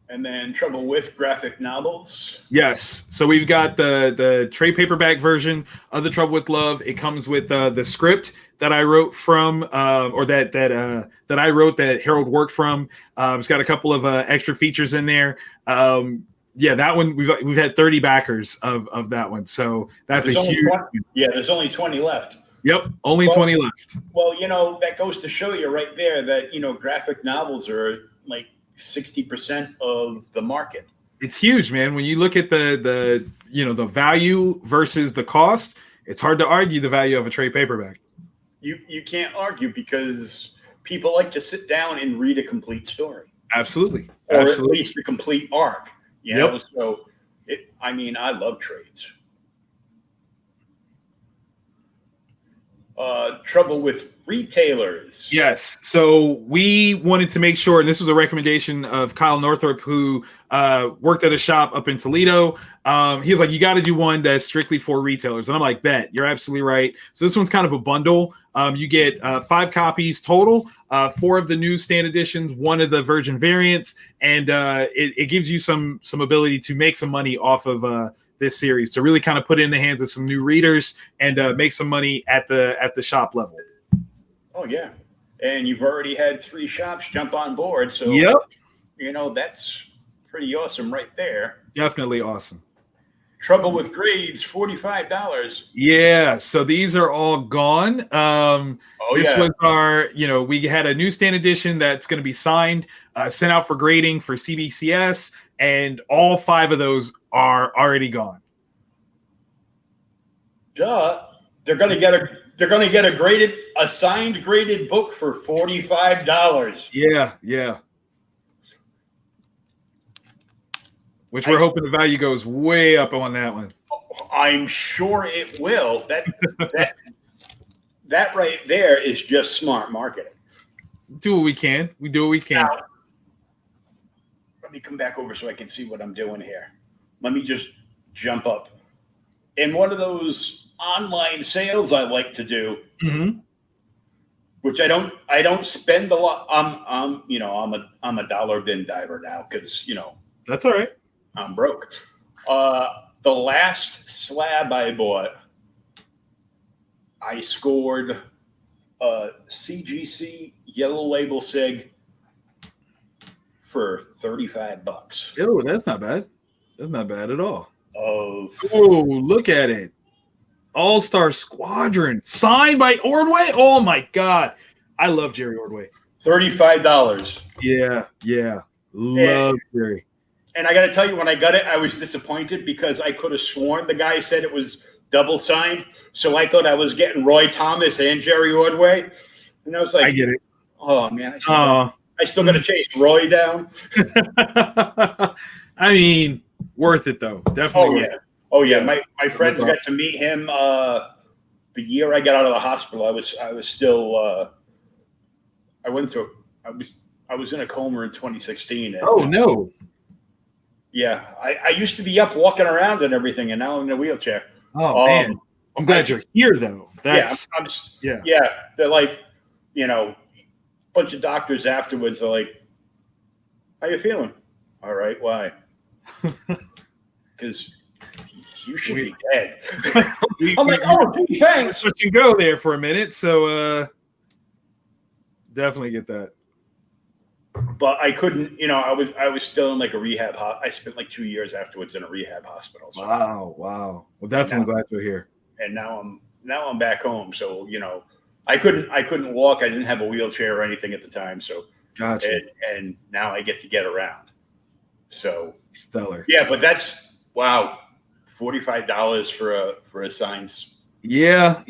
And then trouble with graphic novels. Yes. So we've got the trade paperback version of The Trouble with Love. It comes with the script that I wrote from, or that I wrote that Harold worked from. It's got a couple of extra features in there. Yeah, that one we've had 30 backers of that one, so that's a huge. There's only 20 left. Yep, only 20 left. Well, that goes to show you right there that graphic novels are like 60% of the market. It's huge, man. When you look at the value versus the cost, it's hard to argue the value of a trade paperback. You can't argue because people like to sit down and read a complete story. Absolutely, or at least a complete arc. Yep. So I love trades. Trouble with retailers. Yes. So we wanted to make sure, and this was a recommendation of Kyle Northrup, who worked at a shop up in Toledo. He was like, you got to do one that's strictly for retailers. And I'm like, bet, you're absolutely right. So this one's kind of a bundle. You get 5 copies total, 4 of the newsstand editions, 1 of the Virgin variants, and it gives you some ability to make some money off of this series, to really kind of put it in the hands of some new readers and make some money at the shop level. Oh yeah, and you've already had 3 shops jump on board, so yep, that's pretty awesome right there. Definitely awesome. Trouble with Grades, $45. Yeah, so these are all gone. This was our, we had a newsstand edition that's going to be signed, sent out for grading for CBCS, and all 5 of those are already gone. Duh, they're going to get a signed graded book for $45. Yeah. Which we're hoping the value goes way up on that one. I'm sure it will. That right there is just smart marketing. Do what we can. We do what we can. Now, let me come back over so I can see what I'm doing here. Let me just jump up. In one of those online sales I like to do, which I don't spend a lot. I'm a dollar bin diver now because that's all right. I'm broke. The last slab I bought, I scored a CGC yellow label sig for $35. Oh, that's not bad. That's not bad at all. Oh, look at it. All-Star Squadron signed by Ordway. Oh my God. I love Jerry Ordway. $35. Yeah. Love Jerry. And I got to tell you, when I got it, I was disappointed because I could have sworn the guy said it was double signed. So I thought I was getting Roy Thomas and Jerry Ordway. And I was like, I get it. Oh, man. I still got to chase Roy down. I mean, worth it, though. Definitely. Oh, yeah. My friends got to meet him the year I got out of the hospital. I was still I was in a coma in 2016. And, oh, no. Yeah, I used to be up walking around and everything, and now I'm in a wheelchair. Oh man, I'm glad you're here though. That's yeah. They're like, a bunch of doctors afterwards are like, "How you feeling?" All right, why? Because you should be dead. I'm like, oh, gee, thanks. Let you go there for a minute, so definitely get that. But I couldn't, I was still in like a rehab. I spent like 2 years afterwards in a rehab hospital. So. Wow. Well, definitely glad you're here. And now I'm back home. So I couldn't walk. I didn't have a wheelchair or anything at the time. So gotcha. And now I get to get around. So stellar. Yeah, but that's wow, $45 for a signs. Yeah.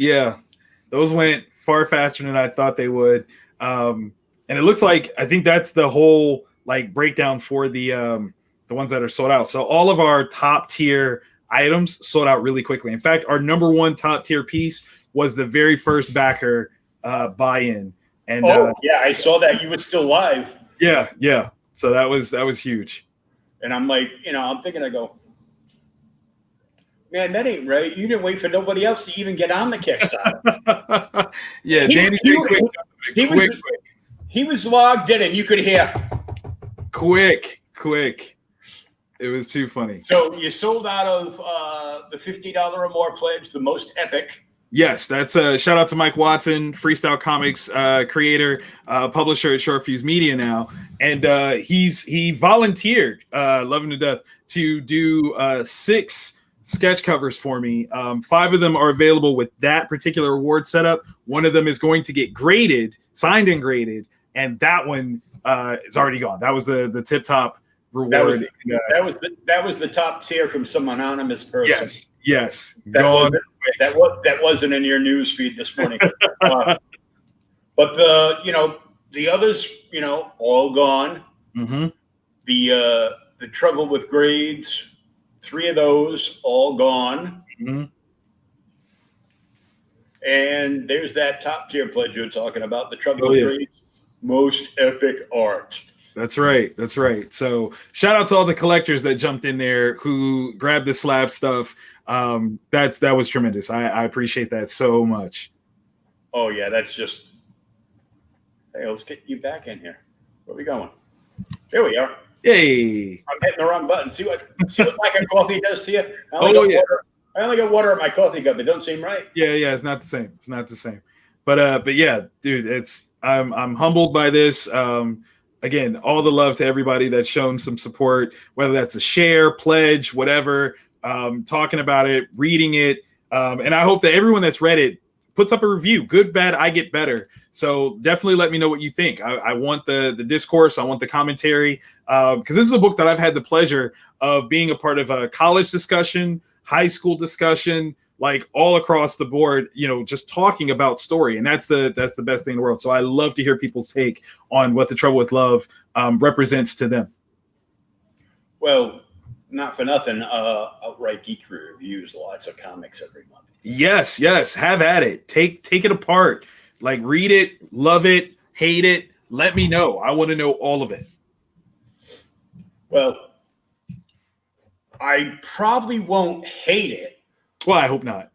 Those went far faster than I thought they would. And it looks like, I think that's the whole like breakdown for the ones that are sold out. So all of our top tier items sold out really quickly. In fact, our number 1 top tier piece was the very first backer buy-in. And yeah, I saw that. You were still live. Yeah. So that was huge. And I'm like, I'm thinking, I go, man, that ain't right. You didn't wait for nobody else to even get on the Kickstarter. Yeah, Danny quick. He was logged in, and you could hear quick. It was too funny. So you sold out of the $50 or more pledge, the most epic. Yes, that's a shout out to Mike Watson, Freestyle Comics creator, publisher at Short Fuse Media now, and he volunteered, love him to death, to do 6 sketch covers for me. 5 of them are available with that particular award setup. One of them is going to get graded, signed and graded, and that one is already gone. That was the tip top reward. That was the top tier from some anonymous person. Yes. That wasn't in your news feed this morning. But the others, all gone. Mm-hmm. The Trouble with Grades, 3 of those all gone. Mm-hmm. And there's that top tier pledge you're talking about, the Trouble Oh, with yeah. Grades, most epic art. That's right. That's right. So shout out to all the collectors that jumped in there who grabbed the slab stuff. That was tremendous. I appreciate that so much. Oh yeah, that's just. Hey, let's get you back in here. Where are we going? There we are. Yay. I'm hitting the wrong button. See what lack of coffee does to you? I only got water in my coffee cup. It don't seem right. Yeah, it's not the same. It's not the same. But yeah, dude, I'm humbled by this. Again, all the love to everybody that's shown some support, whether that's a share, pledge, whatever, talking about it, reading it. And I hope that everyone that's read it puts up a review. Good, bad, I get better. So definitely let me know what you think. I want the discourse. I want the commentary, because this is a book that I've had the pleasure of being a part of a college discussion, high school discussion, like all across the board, just talking about story. And that's the best thing in the world. So I love to hear people's take on what The Trouble with Love represents to them. Well, not for nothing, Outright Geek reviews lots of comics every month. Yes. Have at it. Take it apart. Like, read it, love it, hate it. Let me know. I want to know all of it. Well, I probably won't hate it. Well, I hope not.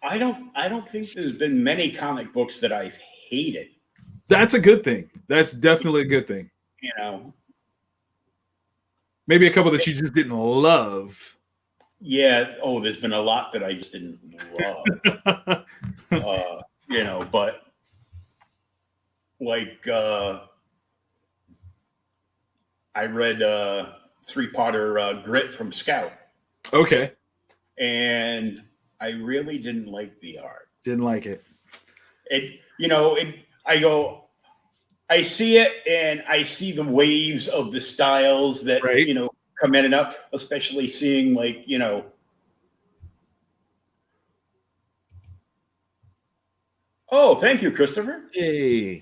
I don't think there's been many comic books that I've hated. That's a good thing. That's definitely a good thing. Maybe a couple that you just didn't love. Yeah. Oh, there's been a lot that I just didn't love. But like I read 3-parter Grit from Scout. Okay. And I really didn't like the art. Didn't like it. I see it and I see the waves of the styles that, right. Come in and out, especially seeing oh, thank you, Christopher. Hey.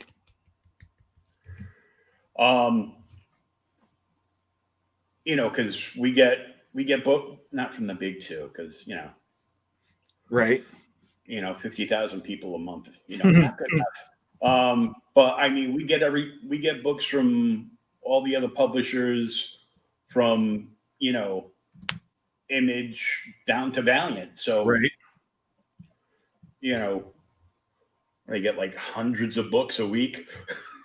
Because we get book not from the big two, because right. 50,000 people a month, not good enough. But I mean, we get books from all the other publishers, from Image down to Valiant. So right. I get like hundreds of books a week.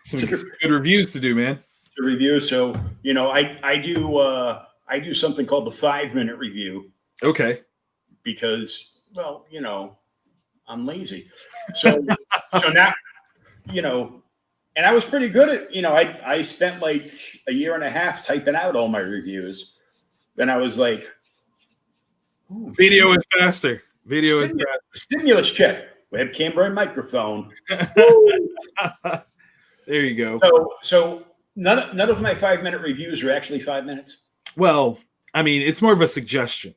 Some good reviews to do, man. To review. So I do something called the 5-minute review. Okay. Because I'm lazy. So now and I was pretty good at I spent like a year and a half typing out all my reviews. Then I was like, video is faster. Stimulus check. Webcam and microphone. There you go. So none of my 5-minute reviews are actually 5 minutes. Well, I mean, it's more of a suggestion.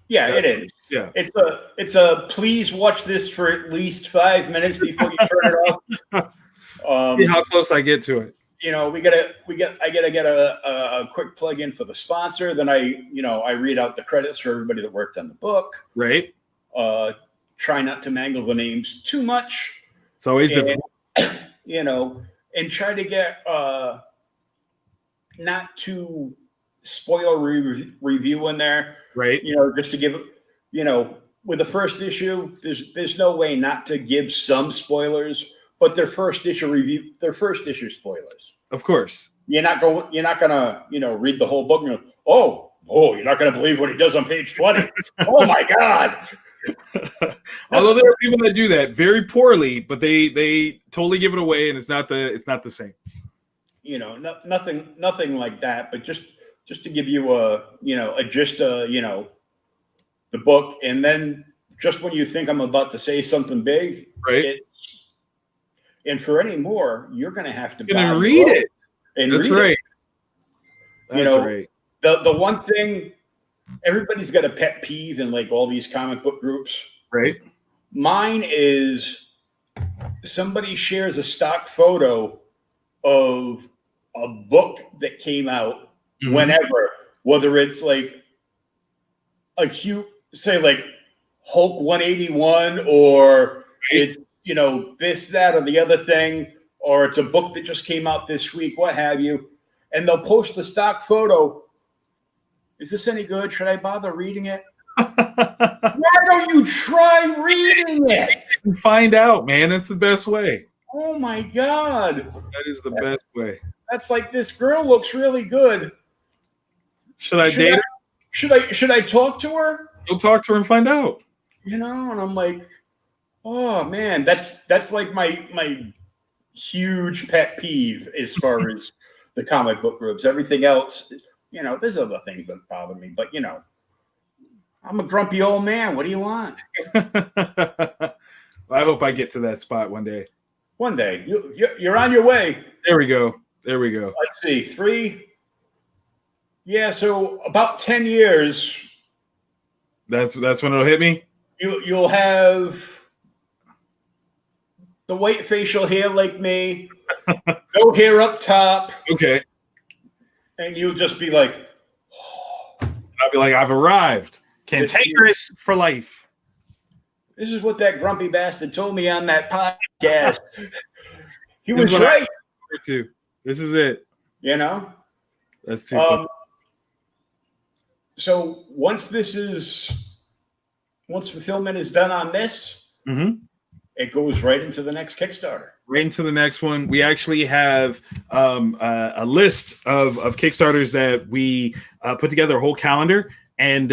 Yeah, it is. Yeah. It's a please watch this for at least 5 minutes before you turn it off. See how close I get to it. I gotta get a quick plug in for the sponsor. Then I read out the credits for everybody that worked on the book. Right. Try not to mangle the names too much. It's always difficult. And try to get not too spoiler review in there. Right. Just to give with the first issue, there's no way not to give some spoilers, but their first issue spoilers. Of course. You're not gonna read the whole book and go, oh, you're not gonna believe what he does on page 20. Oh my God. Although there are people that do that very poorly, but they totally give it away, and it's not the same. Nothing like that, but just to give you a gist, the book, and then just when you think I'm about to say something big, right? And for any more, you're going to have to read it. That's right. That's right. The one thing, everybody's got a pet peeve in like all these comic book groups. Right. Mine is somebody shares a stock photo of a book that came out whenever, whether it's like a cute, say like Hulk 181, or it's, you know, this, that, or the other thing, or it's a book that just came out this week, what have you. And they'll post a stock photo. Is this any good? Should I bother reading it? Why don't you try reading it? Find out, man. That's the best way. Oh my God. That is the best way. That's like, this girl looks really good. Should I date her? Should I talk to her? Go talk to her and find out. You know, and I'm like, oh man, that's like my huge pet peeve as far as the comic book groups. Everything else, you know, there's other things that bother me, but you know, I'm a grumpy old man. What do you want? I hope I get to that spot one day. One day. You're on your way. There we go. There we go. Let's see. 3. Yeah, so about 10 years. That's when it'll hit me. You'll have the white facial hair like me, no hair up top. Okay. And you'll just be like, I'll be like, I've arrived. Cantankerous for life. This is what that grumpy bastard told me on that podcast. He was right. This is it. You know? That's too funny. So once fulfillment is done on this, it goes right into the next Kickstarter. Right into the next one. We actually have a list of Kickstarters that we put together, a whole calendar, and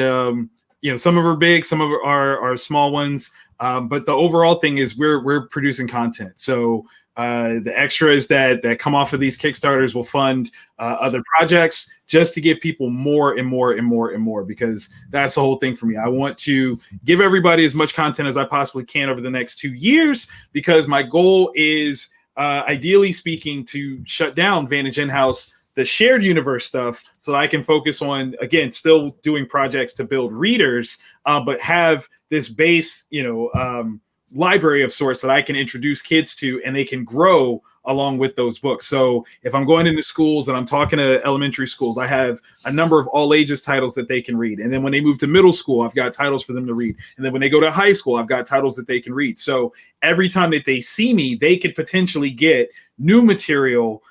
you know, some of them are big, some of them are small ones, but the overall thing is we're producing content. So the extras that come off of these Kickstarters will fund other projects, just to give people more and more and more and more, because that's the whole thing for me. I want to give everybody as much content as I possibly can over the next 2 years, because my goal is, ideally speaking, to shut down Vantage Inhouse, the shared universe stuff, so that I can focus on, again, still doing projects to build readers, but have this base, you know, library of sorts that I can introduce kids to, and they can grow along with those books. So if I'm going into schools and I'm talking to elementary schools, I have a number of all ages titles that they can read. And then when they move to middle school, I've got titles for them to read. And then when they go to high school, I've got titles that they can read. So every time that they see me, they could potentially get new material,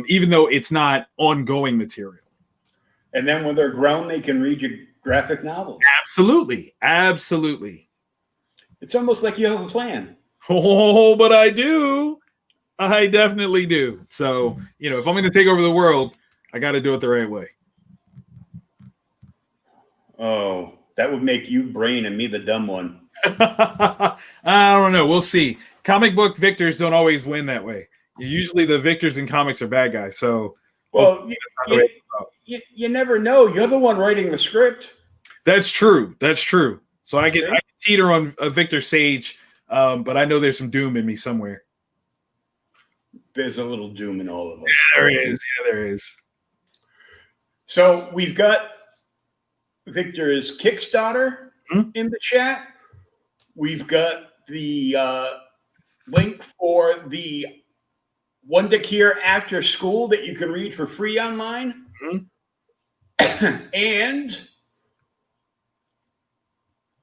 even though it's not ongoing material. And then when they're grown, they can read your graphic novels. Absolutely. Absolutely. It's almost like you have a plan. Oh, but I do. I definitely do. So, you know, if I'm going to take over the world, I got to do it the right way. Oh, that would make you brain and me the dumb one. I don't know. We'll see. Comic book victors don't always win that way. Usually the victors in comics are bad guys. So, well, you never know. You're the one writing the script. That's true. That's true. So I can teeter on a Victor Sage, but I know there's some doom in me somewhere. There's a little doom in all of us. Yeah, there is. Yeah, there is. So we've got Victor's Kickstarter in the chat. We've got the link for the Wonder Cure After School that you can read for free online. And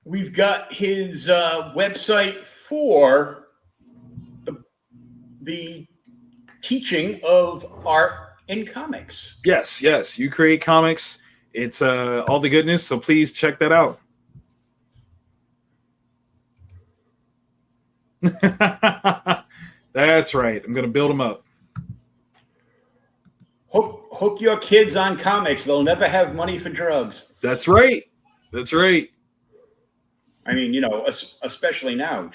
we've got his website for the teaching of art in comics. Yes, yes. You create comics. It's all the goodness. So please check that out. That's right. I'm going to build them up. Hook your kids on comics. They'll never have money for drugs. That's right. That's right. I mean, you know, especially now.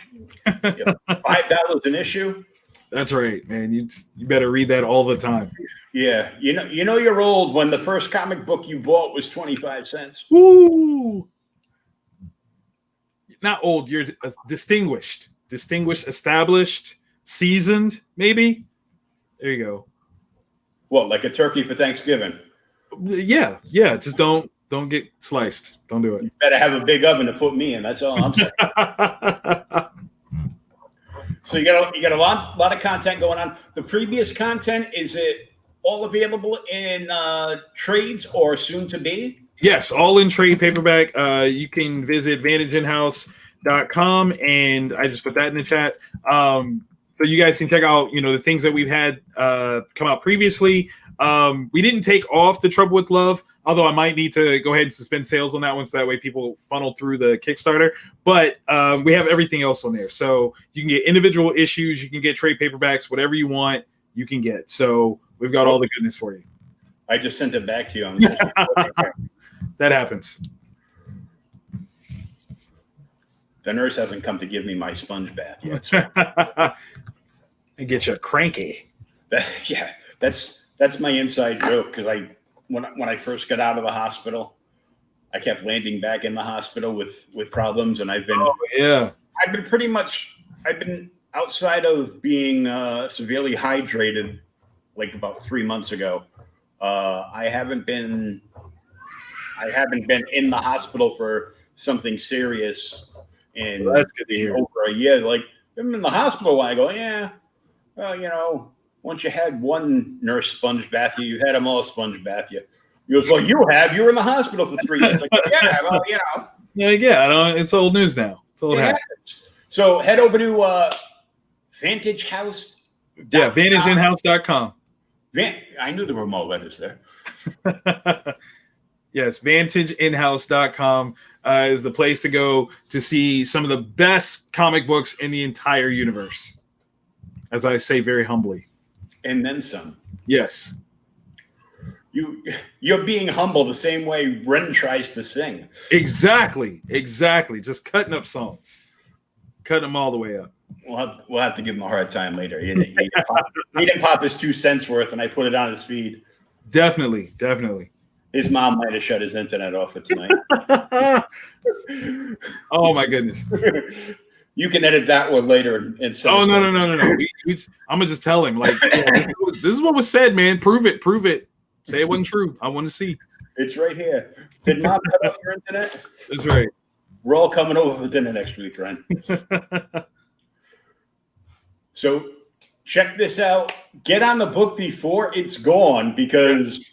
$5 an issue. That's right, man. You better read that all the time. Yeah, you know you're old when the first comic book you bought was 25 cents. Woo! Not old. You're distinguished, established, seasoned. Maybe. There you go. Well, like a turkey for Thanksgiving. Yeah, yeah. Just don't get sliced. Don't do it. You better have a big oven to put me in. That's all I'm saying. So you got a lot of content going on. The previous content, is it all available in trades or soon to be? Yes, all in trade paperback. You can visit Vantage Inhouse imprint.com, and I just put that in the chat. So you guys can check out, the things that we've had come out previously. We didn't take off The Trouble with Love, although I might need to go ahead and suspend sales on that one so that way people funnel through the Kickstarter. But we have everything else on there. So you can get individual issues, you can get trade paperbacks, whatever you want, you can get. So we've got all the goodness for you. I just sent it back to you. That happens. The nurse hasn't come to give me my sponge bath yet. So. And get you cranky. Yeah, that's my inside joke, because when I first got out of the hospital, I kept landing back in the hospital with problems, and I've been outside of being severely hydrated like about 3 months ago. I haven't been in the hospital for something serious in that's good to hear. Over a year. Like, I'm in the hospital a while. I go, yeah, well, once you had one nurse sponge bath you had them all sponge bath you. He goes, well, you were in the hospital for 3 years. Like, yeah, well, it's old news now. It's old hat. So head over to Vantage House. Yeah, VantageInhouse.com. I knew there were more letters there. Yes, VantageInhouse.com is the place to go to see some of the best comic books in the entire universe. As I say very humbly. And then some. Yes. You're being humble the same way Ren tries to sing. Exactly. Just cutting up songs. Cutting them all the way up. We'll have to give him a hard time later. He didn't pop his 2 cents worth, and I put it on his feed. Definitely. His mom might have shut his internet off for tonight. Oh my goodness! You can edit that one later and send no! I'm gonna just tell him this is what was said, man. Prove it. Say it wasn't true. I want to see. It's right here. Did mom cut off your internet? That's right. We're all coming over for dinner next week, Ren. So check this out. Get on the book before it's gone, because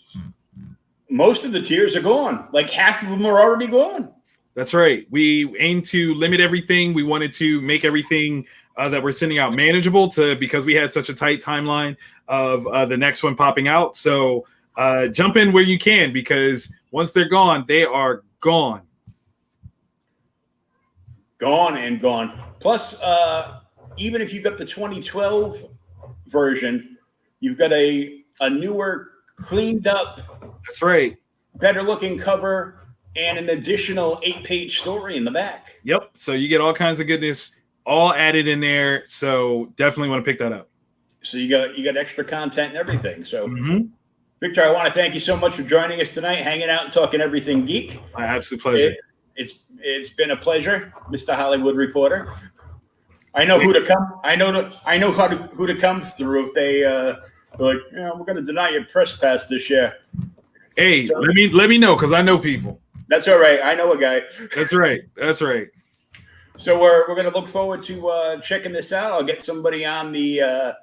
most of the tiers are gone. Like half of them are already gone. That's right. We aim to limit everything. We wanted to make everything that we're sending out manageable because we had such a tight timeline of the next one popping out. So jump in where you can, because once they're gone, they are gone. Gone and gone. Plus, even if you got the 2012 version, you've got a newer, cleaned up, that's right, better looking cover and an additional 8-page story in the back. Yep. So you get all kinds of goodness all added in there. So definitely want to pick that up. So you got extra content and everything. So Victor, I want to thank you so much for joining us tonight, hanging out and talking everything geek. My absolute pleasure. It's been a pleasure, Mr. Hollywood Reporter. I know who to come. I know who to come through if they like, we're going to deny your press pass this year. Hey, so, let me know, because I know people. That's all right. I know a guy. That's right. So we're going to look forward to checking this out. I'll get somebody on the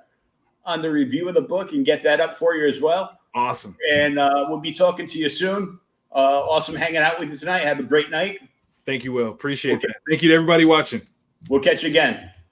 review of the book and get that up for you as well. Awesome. And we'll be talking to you soon. Awesome hanging out with you tonight. Have a great night. Thank you, Will. Appreciate that. Thank you to everybody watching. We'll catch you again.